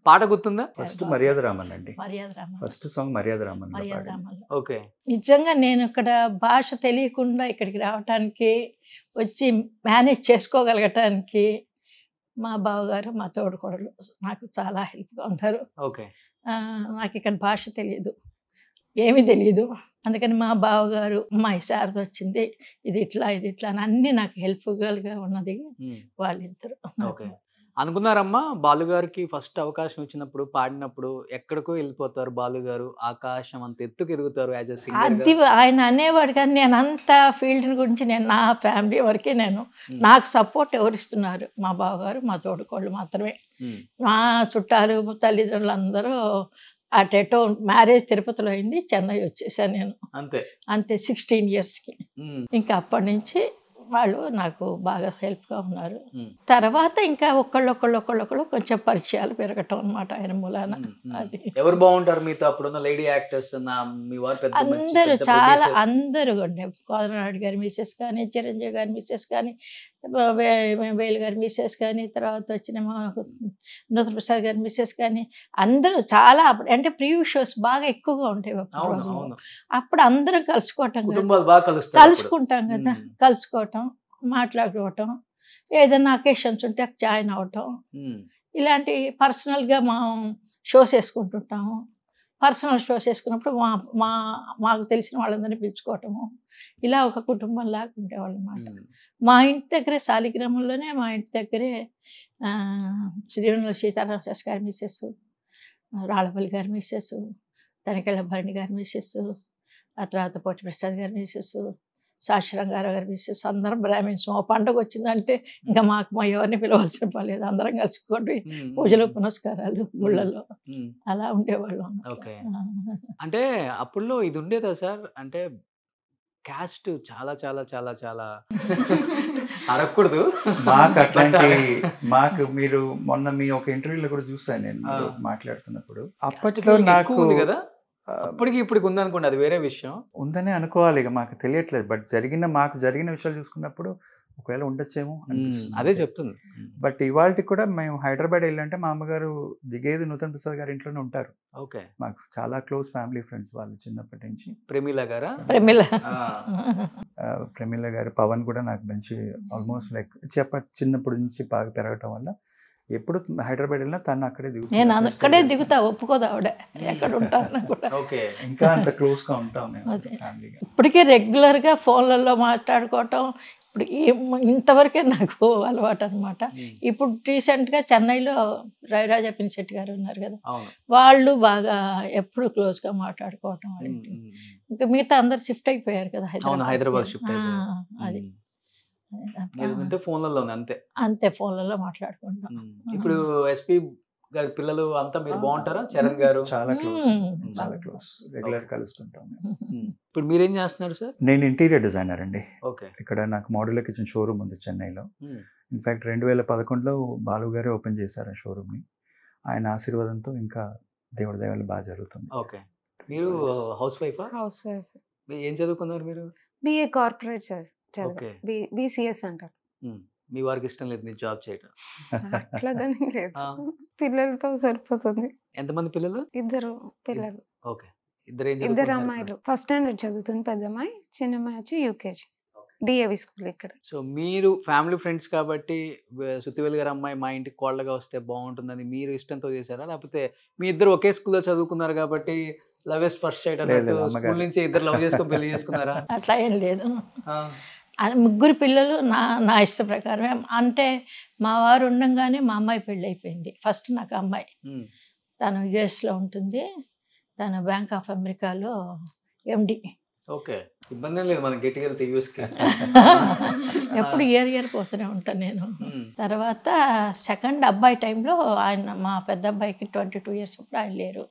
పాట గుర్తుందా? ఫస్ట్ మర్యాద రామన్ అండి. మర్యాద రామన్. ఫస్ట్ సాంగ్ మర్యాద రామన్. మర్యాద రామన్. ఓకే. నిజంగా నేను ఇక్కడ భాష తెలియకుండా ఇక్కడికి రావటానికి, వచ్చి మేనేజ్ చేసుకోగలగటానికి మా బావగారు, మా తోడుకోడలు నాకు చాలా హెల్ప్గా ఉంటారు. ఓకే. నాకు ఇక్కడ భాష తెలియదు, ఏమీ తెలియదు. అందుకని మా బావగారు, మా శారద వచ్చింది, ఇది ఇట్లా ఇది ఇట్లా అని అన్నీ నాకు హెల్ప్ఫుల్గా ఉన్నది వాళ్ళిద్దరు. ఓకే. అనుకున్నారమ్మా బాలు గారికి ఫస్ట్ అవకాశం ఇచ్చినప్పుడు, పాడినప్పుడు ఎక్కడికో వెళ్ళిపోతారు బాలు గారు, ఆకాశం అంత ఎత్తుకు ఎదుగుతారు యాజ్ ఎ సింగర్? అది ఆయన అనేవాడు, కానీ నేను అంత ఫీల్డ్ గురించి నేను నా ఫ్యామిలీ వరకే నాకు సపోర్ట్ ఎవరిస్తున్నారు? మా బావగారు, మా తోడుకోళ్ళు మాత్రమే. మా చుట్టాలు, తల్లిదండ్రులు అందరూ అటెటో మ్యారేజ్ తిరుపతిలో అయింది, చెన్నై వచ్చేసాను నేను. అంతే 16 yearsకి. ఇంకా అప్పటి నుంచి వాళ్ళు నాకు బాగా హెల్ప్గా ఉన్నారు. తర్వాత ఇంకా ఒకళ్ళు కొంచెం పరిచయాలు పెరగటం అనమాట ఆయన మూలాన. అది ఎవరు బాగుంటారు మీతో అప్పుడున్న లేడీ యాక్టర్స్? అందరూ చాలా అందరూ ఉండే. కోదనాయుడు గారి మిస్సెస్ కానీ, చిరంజీవి గారి మిస్సెస్ కానీ, వేలు గారి మిస్సెస్ కానీ, తర్వాత వచ్చిన నూతన ప్రసాద్ గారి మిస్సెస్ కానీ, అందరూ చాలా అంటే ప్రివ్యూ షోస్ బాగా ఎక్కువగా ఉంటాయి అప్పుడు. అందరం కలుసుకుంటాం కదా, కలుసుకోవటం, మాట్లాడుకోవటం, ఏదైనా అకేషన్స్ ఉంటే జాయిన్ అవటం, ఇలాంటి పర్సనల్గా మనం షోస్ వేసుకుంటుంటాము. పర్సనల్ షోస్ వేసుకున్నప్పుడు మాకు తెలిసిన వాళ్ళందరినీ పిలుచుకోవటము, ఇలా ఒక కుటుంబంలాగా ఉండేవాళ్ళు అన్నమాట. మా ఇంటి దగ్గరే, శాలిగ్రామంలోనే మా ఇంటి దగ్గరే శ్రీవెన్నెల సీతారామ శాస్త్రి గారి మిస్సెస్, రాళ్ళపల్లి గారి మిస్సెస్, తనికెళ్ళ భరణి గారి మిస్సెస్, ఆ తర్వాత పోటి ప్రసాద్ గారి మిస్సెస్, సాక్షిరంగారావు గారి మిస్సెస్, అందరం బ్రాహ్మిన్స్. మా పండుగ వచ్చిందంటే ఇంకా మా ఎవరిని పిలవాల్సిన పని లేదు, అందరం కలుసుకోండి, పూజలు పునస్కారాలు గుళ్ళల్లో అలా ఉండేవాళ్ళం. ఓకే. అంటే అప్పుడులో ఇది ఉండేదా సార్? అంటే క్యాస్ట్ చాలా చాలా చాలా చాలా అడగకూడదు మాకు మీరు మొన్న మీ ఒక ఇంటర్వ్యూలో కూడా చూసాను నేను మాట్లాడుతున్నప్పుడు. అప్పట్లో నాకు ఉంది కదా, అప్పటికి ఇప్పటికి ఉందనుకోండి, అది వేరే విషయం. ఉందనే అనుకోవాలి, ఇక మాకు తెలియట్లేదు. బట్ మాకు జరిగిన విషయాలు చూసుకున్నప్పుడు ఒకవేళ ఉండొచ్చేమో అదే చెప్తుంది. బట్ ఇవాళకి కూడా మేము హైదరాబాద్ వెళ్ళాలంటే మా అమ్మగారు దిగేది నూతన ప్రసాద్ గారి ఇంట్లోనే ఉంటారు. ఓకే. మాకు చాలా క్లోజ్ ఫ్యామిలీ ఫ్రెండ్స్ వాళ్ళు చిన్నప్పటి నుంచి. ప్రమీల గారా? ప్రమీల గారు, పవన్ కూడా నాకు మంచి ఆల్మోస్ట్ లైక్ చిన్నప్పటి నుంచి బాగా పెరగటం వల్ల ఎప్పుడు హైదరాబాద్ వెళ్ళినా తను అక్కడే దిగుతా. నేను అక్కడే దిగుతా, ఒప్పుకోదు ఆవిడ ఎక్కడ ఉంటాను కూడా. ఇంకా అంత క్లోజ్ గా ఉంటాం ఫ్యామిలీగా. ఇప్పటికే రెగ్యులర్గా ఫోన్లలో మాట్లాడుకోవటం ఇప్పుడు ఇంతవరకే నాకు అలవాటు అనమాట. ఇప్పుడు రీసెంట్గా చెన్నైలో రవిరాజా పినిశెట్టి గారు ఉన్నారు కదా, వాళ్ళు బాగా ఎప్పుడు క్లోజ్గా మాట్లాడుకోవటం. ఇంకా మిగతా అందరు షిఫ్ట్ అయిపోయారు కదా హైదరాబాద్. అది అంతే ఫోన్లలో మాట్లాడుకుంటాం. ఇప్పుడు ఎస్పీ గారి పిల్లలు అంతా మీరు బాగుంటారా? చరణ్ గారు చాలా క్లోజ్, రెగ్యులర్ కలుస్తుంటాం. ఇప్పుడు మీరేం చేస్తున్నారు సార్? నేను ఇంటీరియర్ డిజైనర్ అండి. ఓకే. ఇక్కడ నాకు మోడ్యులర్ కిచెన్ షోరూమ్ ఉంది చెన్నైలో. ఇన్ఫాక్ట్ 2011లో బాలు గారే ఓపెన్ చేశారు ఆ షోరూమ్ని. ఆయన ఆశీర్వాదంతో ఇంకా దేవుడి దయ వల్ల బాగా జరుగుతుంది. ఓకే. మీరు హౌస్ వైఫ్? House wife. ఏం చదువుకున్నారు మీరు? బిఏ కార్పొరేట్ BCS అంటారు. మీ వారికి ఇష్టం లేదు మీరు జాబ్ చేయడం? అట్లాగానే లేదు, పిల్లలతో సరిపోతుంది. ఎంతమంది పిల్లలు? 2 పిల్లలు. ఓకే. 2 అమ్మాయిలు. ఫస్ట్ స్టాండర్డ్ చదువుతుంది పెద్ద అమ్మాయి, చిన్న అమ్మాయి వచ్చి UKG. డిఏవి స్కూల్ ఇక్కడ. సో మీరు ఫ్యామిలీ ఫ్రెండ్స్ కాబట్టి సుత్తివేలు గారి అమ్మాయి మా ఇంటికి కోళ్ళగా వస్తే బాగుంటుందని మీరు ఇష్టంతో చేశారా, లేకపోతే మీ ఇద్దరు ఒకే స్కూల్లో చదువుకున్నారు కాబట్టి లవెస్ట్ ఫస్ట్ సైట్ అన్నట్టు స్కూల్ నుంచి ఇద్దరు లవ్ చేసుకొని పెళ్లి చేసుకున్నారా? అట్లా ఏం లేదు. ముగ్గురు పిల్లలు నా ఇష్ట ప్రకారమే. అంటే మా వారు ఉండంగానే మా అమ్మాయి పెళ్ళి అయిపోయింది. ఫస్ట్ నాకు అమ్మాయి, తను యుఎస్లో ఉంటుంది, తను బ్యాంక్ ఆఫ్ అమెరికాలో ఎండి. ఓకే, ఇబ్బంది లేదు మనకి గట్టిగా వెళ్తే యూఎస్కి. ఎప్పుడు ఇయర్ పోతూనే ఉంటాను నేను. తర్వాత సెకండ్ అబ్బాయి టైంలో ఆయన, మా పెద్ద అబ్బాయికి 22 years అప్పుడు ఆయన లేరు.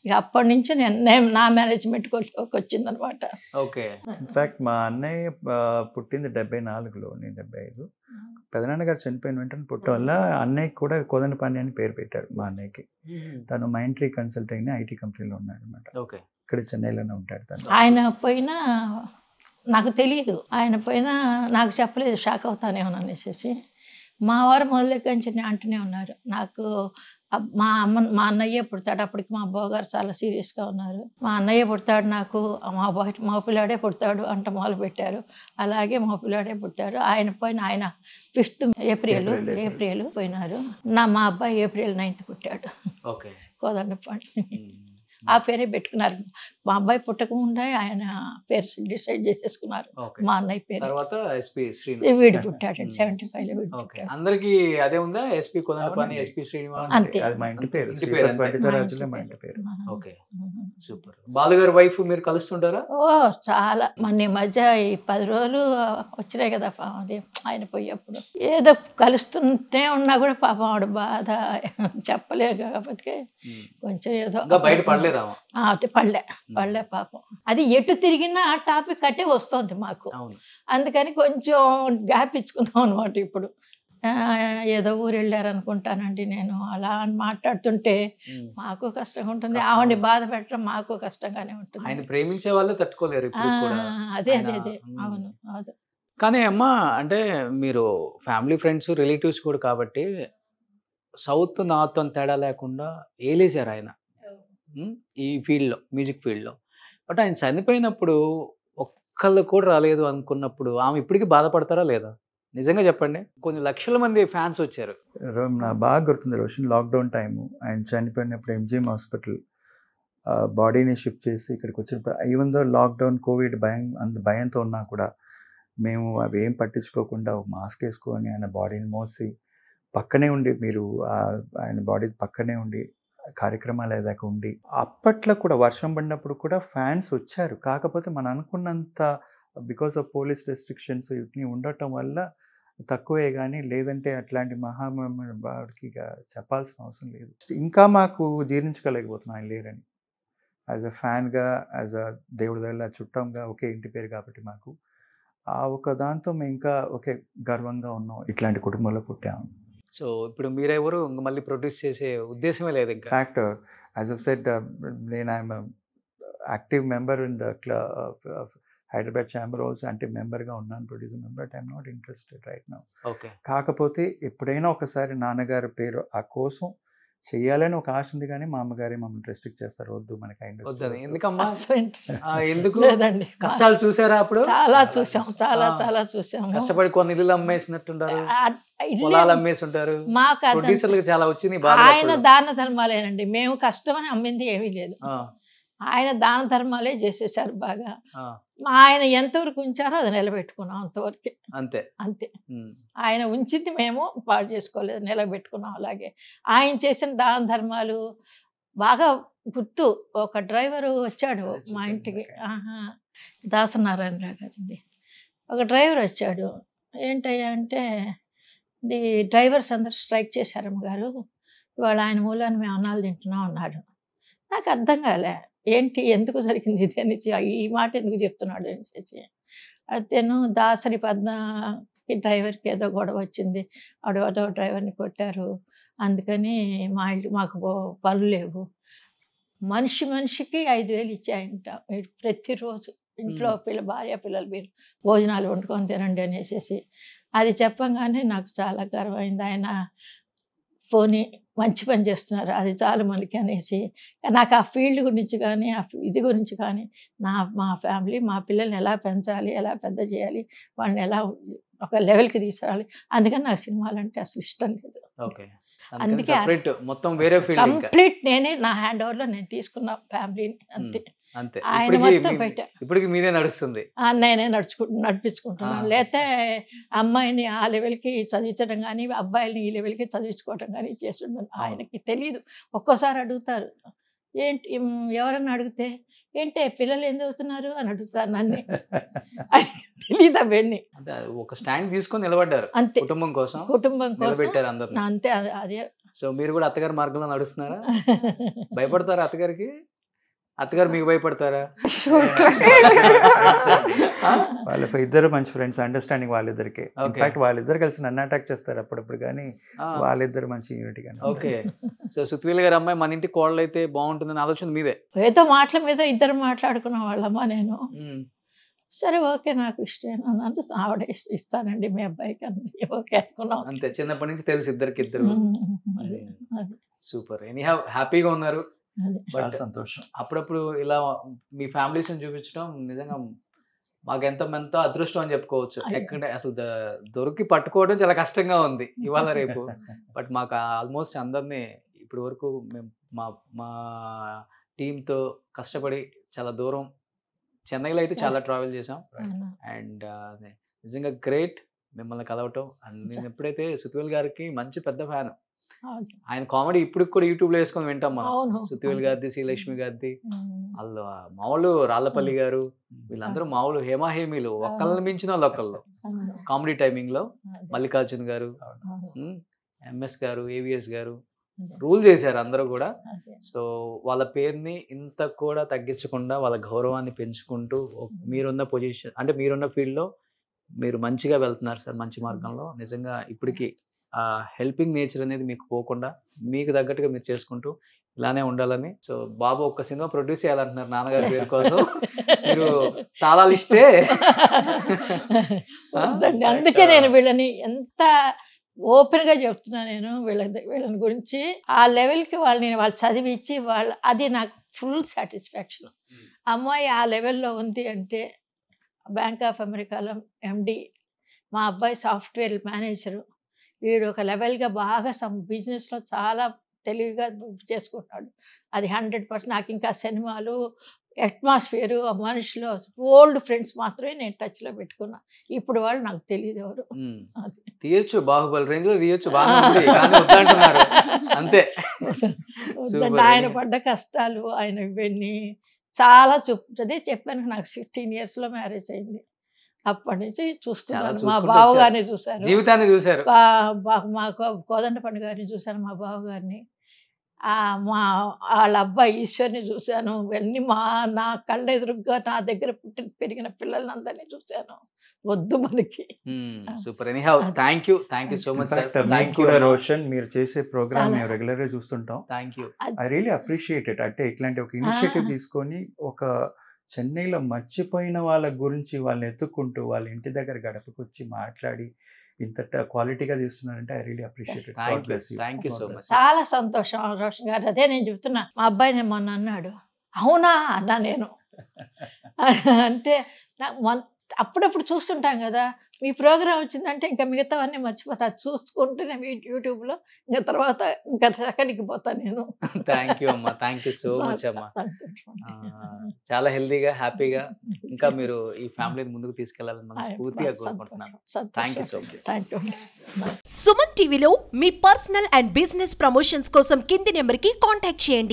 ఇక అప్పటి నుంచి నేను నా మేనేజ్మెంట్కి వచ్చిందనమాట. ఓకే. ఇన్ఫ్యాక్ట్ మా అన్నయ్య పుట్టింది 74లో, నేను 75. పెదనాన్నగారు చనిపోయిన వెంటనే పుట్టడం వల్ల అన్నయ్యకి కూడా కోదండపాణి అని పేరు పెట్టారు మా అన్నయ్యకి. తను మైంట్రీ కన్సల్టింగ్ ఐటీ కంపెనీలో ఉన్నాడు అనమాట. ఓకే. ఇక్కడ చెన్నైలోనే ఉంటాడు తను. ఆయన పోయినా నాకు తెలియదు, ఆయన పోయినా నాకు చెప్పలేదు, షాక్ అవుతానేమో అనేసి. మా వారు మొదలెక్కించి అంటూనే ఉన్నారు నాకు, మా అన్నయ్య పుడతాడు, అప్పటికి మా అబ్బగారు చాలా సీరియస్గా ఉన్నారు, మా అన్నయ్య పుడతాడు నాకు, మా పిల్లాడే పుడతాడు అంట మొదలు పెట్టారు. అలాగే మా పిల్లాడే పుట్టాడు. ఆయన పోయిన, ఆయన 5th ఏప్రిల్ పోయినారు. మా అబ్బాయి April 9th పుట్టాడు. ఓకే. కోదండపాణి ఆ పేరే పెట్టుకున్నారు. మా అబ్బాయి పుట్టకముందే ఆయన పేరు డిసైడ్ చేసేసుకున్నారు, మా అన్నయ్య పేరు. తర్వాత ఎస్పీ వీడు పుట్టాడు 75లో వీడు పుట్టాడు. అందరికి అదే ఉందా, ఎస్పీ కోదండపాణి, ఎస్పీ శ్రీనివాస్? అంతే, మా ఇంటి పేరు. Okay, super. బాలుగారి వైఫ్ మీరు కలుస్తుంటారా? ఓ చాలా. మన మధ్య ఈ 10 రోజులు వచ్చినాయి కదా అది ఆయన పోయేప్పుడు, ఏదో కలుస్తుంటే ఉన్నా కూడా పాపం ఆవిడ బాధ చెప్పలేదు కాబట్టి కొంచెం ఏదో బయట పడలేదా? పడలే పాపం. అది ఎటు తిరిగినా ఆ టాపిక్ అట్టే వస్తుంది మాకు, అందుకని కొంచెం గ్యాప్ ఇచ్చుకున్నాం అనమాట. ఇప్పుడు ఏదో ఊరు వెళ్ళారు అనుకుంటానండి నేను, అలా అని మాట్లాడుతుంటే మాకు కష్టంగా ఉంటుంది, ఆవిడని బాధ పెట్టడం మాకు కష్టంగానే ఉంటుంది. ఆయన ప్రేమించే వాళ్ళే తట్టుకోలేరు. అదే అవును. కానీ అమ్మా, అంటే మీరు ఫ్యామిలీ ఫ్రెండ్స్ రిలేటివ్స్ కూడా కాబట్టి సౌత్ నార్త్ అని తేడా లేకుండా ఏలేసారు ఆయన ఈ ఫీల్డ్లో, మ్యూజిక్ ఫీల్డ్లో. బట్ ఆయన చనిపోయినప్పుడు ఒక్కళ్ళు కూడా రాలేదు అనుకున్నప్పుడు ఆమె ఇప్పటికీ బాధపడతారా లేదా? నిజంగా చెప్పండి. కొన్ని లక్షల మంది ఫ్యాన్స్ వచ్చారు. నాకు బాగా గుర్తుంది రోషన్, లాక్డౌన్ టైము ఆయన చనిపోయినప్పుడు MGM హాస్పిటల్ బాడీని షిఫ్ట్ చేసి ఇక్కడికి వచ్చినప్పుడు, ఈవెన్ దో లాక్డౌన్ కోవిడ్ భయంతో ఉన్నా కూడా మేము అవి ఏం పట్టించుకోకుండా మాస్క్ వేసుకొని ఆయన బాడీని మోసి పక్కనే ఉండి, మీరు ఆయన బాడీ పక్కనే ఉండి కార్యక్రమాలు ఏదాకా ఉండి, అప్పట్లో కూడా వర్షం పడినప్పుడు కూడా ఫ్యాన్స్ వచ్చారు. కాకపోతే మనం అనుకున్నంత బికాస్ ఆఫ్ పోలీస్ రెస్ట్రిక్షన్స్ ఇవన్నీ ఉండటం వల్ల తక్కువే, కానీ లేదంటే అట్లాంటి మహామహికి చెప్పాల్సిన అవసరం లేదు. ఇంకా మాకు జీర్ణించుకోలేకపోతున్నాం ఆయన లేరని. యాజ్ అ ఫ్యాన్గా, యాజ్ అ దేవుడి దగ్గర చుట్టంగా, ఒకే ఇంటి పేరు కాబట్టి మాకు ఆ ఒక దాంతో మేము ఇంకా ఒకే గర్వంగా ఉన్నాం, ఇట్లాంటి కుటుంబంలో పుట్టాము. సో ఇప్పుడు మీరెవరు మళ్ళీ ప్రొడ్యూస్ చేసే ఉద్దేశమే లేదు ఇంకా? ఫ్యాక్ట్, యాజ్ అ సెడ్, నేను I'm active member in the Hyderabad chamber also, అంటే మెంబర్గా ఉన్నాను, producer member. I'm not interested right now. Okay. కాకపోతే ఎప్పుడైనా ఒకసారి నాన్నగారి పేరు ఆ కోసం చెయ్యాలని ఒక ఆశ ఉంది, కానీ మా అమ్మగారే మమ్మల్ని రెస్ట్రిక్ట్ చేస్తారు, వద్దు మనకి ఎందుకమ్మా, ఎందుకు లేదండి. కష్టాలు చూసారా అప్పుడు? చాలా చూసాం, చాలా చూసాం. కష్టపడి కొన్ని ఇల్లు అమ్మేసినట్టుంటారు, పొలాలు అమ్మేసి ఉంటారు. మాకు ప్రొడ్యూసర్లకు చాలా వచ్చింది. ఆయన దాన ధర్మాలేనండి, మేము కష్టమని అమ్మింది ఏమీ లేదు. ఆయన దాన ధర్మాలే చేసేసారు బాగా. ఆయన ఎంతవరకు ఉంచారో అది నిలబెట్టుకున్నాం, అంతవరకే. అంతే. ఆయన ఉంచింది మేము పాడు చేసుకోలేదు, నిలబెట్టుకున్నాం. అలాగే ఆయన చేసిన దాన ధర్మాలు బాగా గుర్తు. ఒక డ్రైవరు వచ్చాడు మా ఇంటికి, దాసనారాయణరావు గారింది. ఒక డ్రైవర్ వచ్చాడు. ఏంటయ్యా అంటే, ది డ్రైవర్స్ అందరూ స్ట్రైక్ చేశారమ్మ గారు, ఇవాళ ఆయన మూలాన్ని మేము అన్నాలు తింటున్నాం అన్నాడు. నాకు అర్థం కాలే, ఏంటి ఎందుకు జరిగింది ఇది అనేసి, ఈ మాట ఎందుకు చెప్తున్నాడు అనేసి. అతను దాసరి పద్మకి డ్రైవర్కి ఏదో గొడవ వచ్చింది, అదో డ్రైవర్ని కొట్టారు, అందుకని మాకు పనులు లేవు. మనిషికి 5,000 ఇచ్చాయంట ప్రతిరోజు. ఇంట్లో భార్య పిల్లలు మీరు భోజనాలు వండుకొని తినండి అనేసి. అది చెప్పంగానే నాకు చాలా గర్వమైంది. ఆయన పోనీ మంచి పని చేస్తున్నారు అది చాలు మనకి అనేసి. నాకు ఆ ఫీల్డ్ గురించి కానీ ఇది గురించి కానీ మా ఫ్యామిలీ మా పిల్లల్ని ఎలా పెంచాలి, ఎలా పెద్ద చేయాలి, వాళ్ళని ఎలా ఒక లెవెల్కి తీసుకురావాలి, అందుకని నాకు సినిమాలు అంటే అసలు ఇష్టం లేదు. అందుకే కంప్లీట్ నేనే నా హ్యాండ్ ఓవర్లో నేను తీసుకున్న ఫ్యామిలీని అంతే. ఆయన మొత్తం బయట ఇప్పటికి మీరే నడుస్తుంది, నేనే నడిపించుకుంటున్నాను. లేకపోతే అమ్మాయిని ఆ లెవెల్కి చదివించడం కానీ అబ్బాయిని ఈ లెవెల్కి చదివించుకోవడం కానీ చేస్తున్నాను. ఆయనకి తెలియదు. ఒక్కోసారి అడుగుతారు, ఏంటి ఎవరన్నా అడిగితే ఏంటి పిల్లలు ఏం చదువుతున్నారు అని అడుగుతారు నన్ను. తెలియదు అవన్నీ. ఒక స్టాండ్ తీసుకొని నిలబడ్డారు అంతే, కుటుంబం కోసం నిలబెట్టారు అందరూ అంతే. అదే. సో మీరు కూడా అత్తగారి మార్గంలో నడుస్తున్నారా? భయపడతారా అత్తగారికి? అత్తగారు మీకు భయపడతారా? వాళ్ళ ఇద్దరు మంచి ఫ్రెండ్స్, అండర్స్టాండింగ్ వాళ్ళిద్దరికి. ఇన్ఫాక్ట్ వాళ్ళిద్దరు కలిసి నన్ను అటాక్ చేస్తారు అప్పుడప్పుడు, కానీ వాళ్ళిద్దరు మంచి యూనిటీ. ఓకే. సో సుత్వీల్ గారి అమ్మాయి మన ఇంటి కోడలు అయితే బాగుంటుందని ఆలోచన మీదే? ఏదో మాటల మీద ఇద్దరు మాట్లాడుకున్న వాళ్ళమ్మా. నేను సరే ఓకే నాకు ఇష్టం అన్నది, ఆవిడ ఇస్తానండి మీ అబ్బాయికి అన్నది. ఓకే అనుకున్నాం అంతే. చిన్నప్పటి నుంచి తెలుసు ఇద్దరు. సూపర్. ఎనీహౌ హ్యాపీగా ఉన్నారు, సంతోషం. అప్పుడప్పుడు ఇలా మీ ఫ్యామిలీస్ చూపించడం నిజంగా మాకు ఎంతో అదృష్టం అని చెప్పుకోవచ్చు. ఎక్కడ అసలు దొరికి పట్టుకోవడం చాలా కష్టంగా ఉంది ఇవాళ రేపు. బట్ మాకు ఆల్మోస్ట్ అందరినీ ఇప్పటి వరకు మేము మా టీంతో కష్టపడి చాలా దూరం, చెన్నైలో అయితే చాలా ట్రావెల్ చేసాం. అండ్ నిజంగా గ్రేట్ మిమ్మల్ని కలవటం. అండ్ నేను ఎప్పుడైతే సుత్వీల్ గారికి మంచి పెద్ద ఫ్యాన్. ఆయన కామెడీ ఇప్పుడు కూడా యూట్యూబ్ లో వేసుకొని వింటాం మనం. సుత్వీల్ గారిది, శ్రీలక్ష్మి గారిది, వాళ్ళు మామూలు రాళ్లపల్లి గారు, వీళ్ళందరూ మామూలు హేమాహేమీలు, ఒకళ్ళని మించిన వాళ్ళు ఒకళ్ళు. కామెడీ టైమింగ్ లో మల్లికార్జున్ గారు, ఎంఎస్ గారు, ఏవిఎస్ గారు రూల్ చేశారు అందరూ కూడా. సో వాళ్ళ పేరుని ఇంత కూడా తగ్గించకుండా వాళ్ళ గౌరవాన్ని పెంచుకుంటూ మీరున్న పొజిషన్ అంటే మీరున్న ఫీల్డ్ లో మీరు మంచిగా వెళ్తున్నారు సార్, మంచి మార్గంలో. నిజంగా ఇప్పటికీ ఆ హెల్పింగ్ నేచర్ అనేది మీకు పోకుండా మీకు తగ్గట్టుగా మీరు చేసుకుంటూ ఇలానే ఉండాలని. సో బాబు ఒక్క సినిమా ప్రొడ్యూస్ చేయాలంటున్నారు నాన్నగారి పేరు కోసం. మీరు తాళాలు ఇస్తే అందుకే నేను వీళ్ళని ఎంత ఓపెన్ గా చెప్తున్నా. నేను వీళ్ళని గురించి ఆ లెవెల్కి వాళ్ళు చదివించి అది నాకు ఫుల్ సాటిస్ఫాక్షన్. అమ్మాయి ఆ లెవెల్లో ఉంది అంటే బ్యాంక్ ఆఫ్ అమెరికాలో ఎండి, మా అబ్బాయి సాఫ్ట్వేర్ మేనేజరు, వీడు ఒక లెవెల్గా బాగా బిజినెస్లో చాలా తెలివిగా చేసుకుంటాడు. అది 100%. నాకు ఇంకా సినిమాలు, అట్మాస్ఫియరు, ఆ మనుషులు, ఓల్డ్ ఫ్రెండ్స్ మాత్రమే నేను టచ్లో పెట్టుకున్నా. ఇప్పుడు వాళ్ళు నాకు తెలియదు ఎవరు. తీయచ్చు, బాహుబలి రేంజ్ లో తీయచ్చు, అంతే. ఆయన పడ్డ కష్టాలు, ఆయన ఇవన్నీ చాలా అదే చెప్పాను. నాకు 16 yearsలో మ్యారేజ్ అయింది. అప్పటి నుంచి చూస్తున్నాను. మా బావగారిని చూశాను, జీవితాన్ని చూశారు. మా కోదండపండు గారిని చూశాను, మా బావగారిని, వాళ్ళ అబ్బాయి ఈశ్వర్ని చూశాను. ఇవన్నీ నా కళ్ళ ఎదురుగా నా దగ్గర పెరిగిన పిల్లల్ని అందరినీ చూశాను. వద్దు మనకి. Super. Anyhow thank you so much sir. Roshan, మీరు చేసే ప్రోగ్రామ్ మేము రెగ్యులర్ గా చూస్తుంటాం. I really appreciate it. అంటే ఇట్లాంటి ఒక ఇనిషియేటివ్ తీసుకొని ఒక చెన్నైలో మర్చిపోయిన వాళ్ళ గురించి వాళ్ళని ఎత్తుక్కుంటూ వాళ్ళ ఇంటి దగ్గర గడపకొచ్చి మాట్లాడి ఇంత క్వాలిటీగా తీస్తున్నారంటే I really appreciate it. Thank you so much. చాలా సంతోషం రోషన్ గారు. అదే నేను చెప్తున్నా. మా అబ్బాయిని మొన్న అన్నాడు, అవునా అన్నా నేను. అంటే అప్పుడప్పుడు చూస్తుంటాం కదా, మీ ప్రోగ్రామ్ వచ్చిందంటే ఇంకా మిగతావన్నీ మర్చిపోతా. చూసుకుంటే నేను యూట్యూబ్లో ఇంకా తర్వాత ఇంకా సెకండ్కి పోతాను నేను. థ్యాంక్ యూ అమ్మా, థ్యాంక్ యూ సో మచ్ అమ్మా. చాలా హెల్దీగా, హ్యాపీగా ఇంకా మీరు ఈ ఫ్యామిలీని ముందుకు తీసుకెళ్లాలని మనస్ఫూర్తిగా కోరుకుంటున్నాను. Thank you so much. Suman టీవీలో మీ పర్సనల్ అండ్ బిజినెస్ ప్రమోషన్స్ కోసం కింది నెంబర్కి కాంటాక్ట్ చేయండి.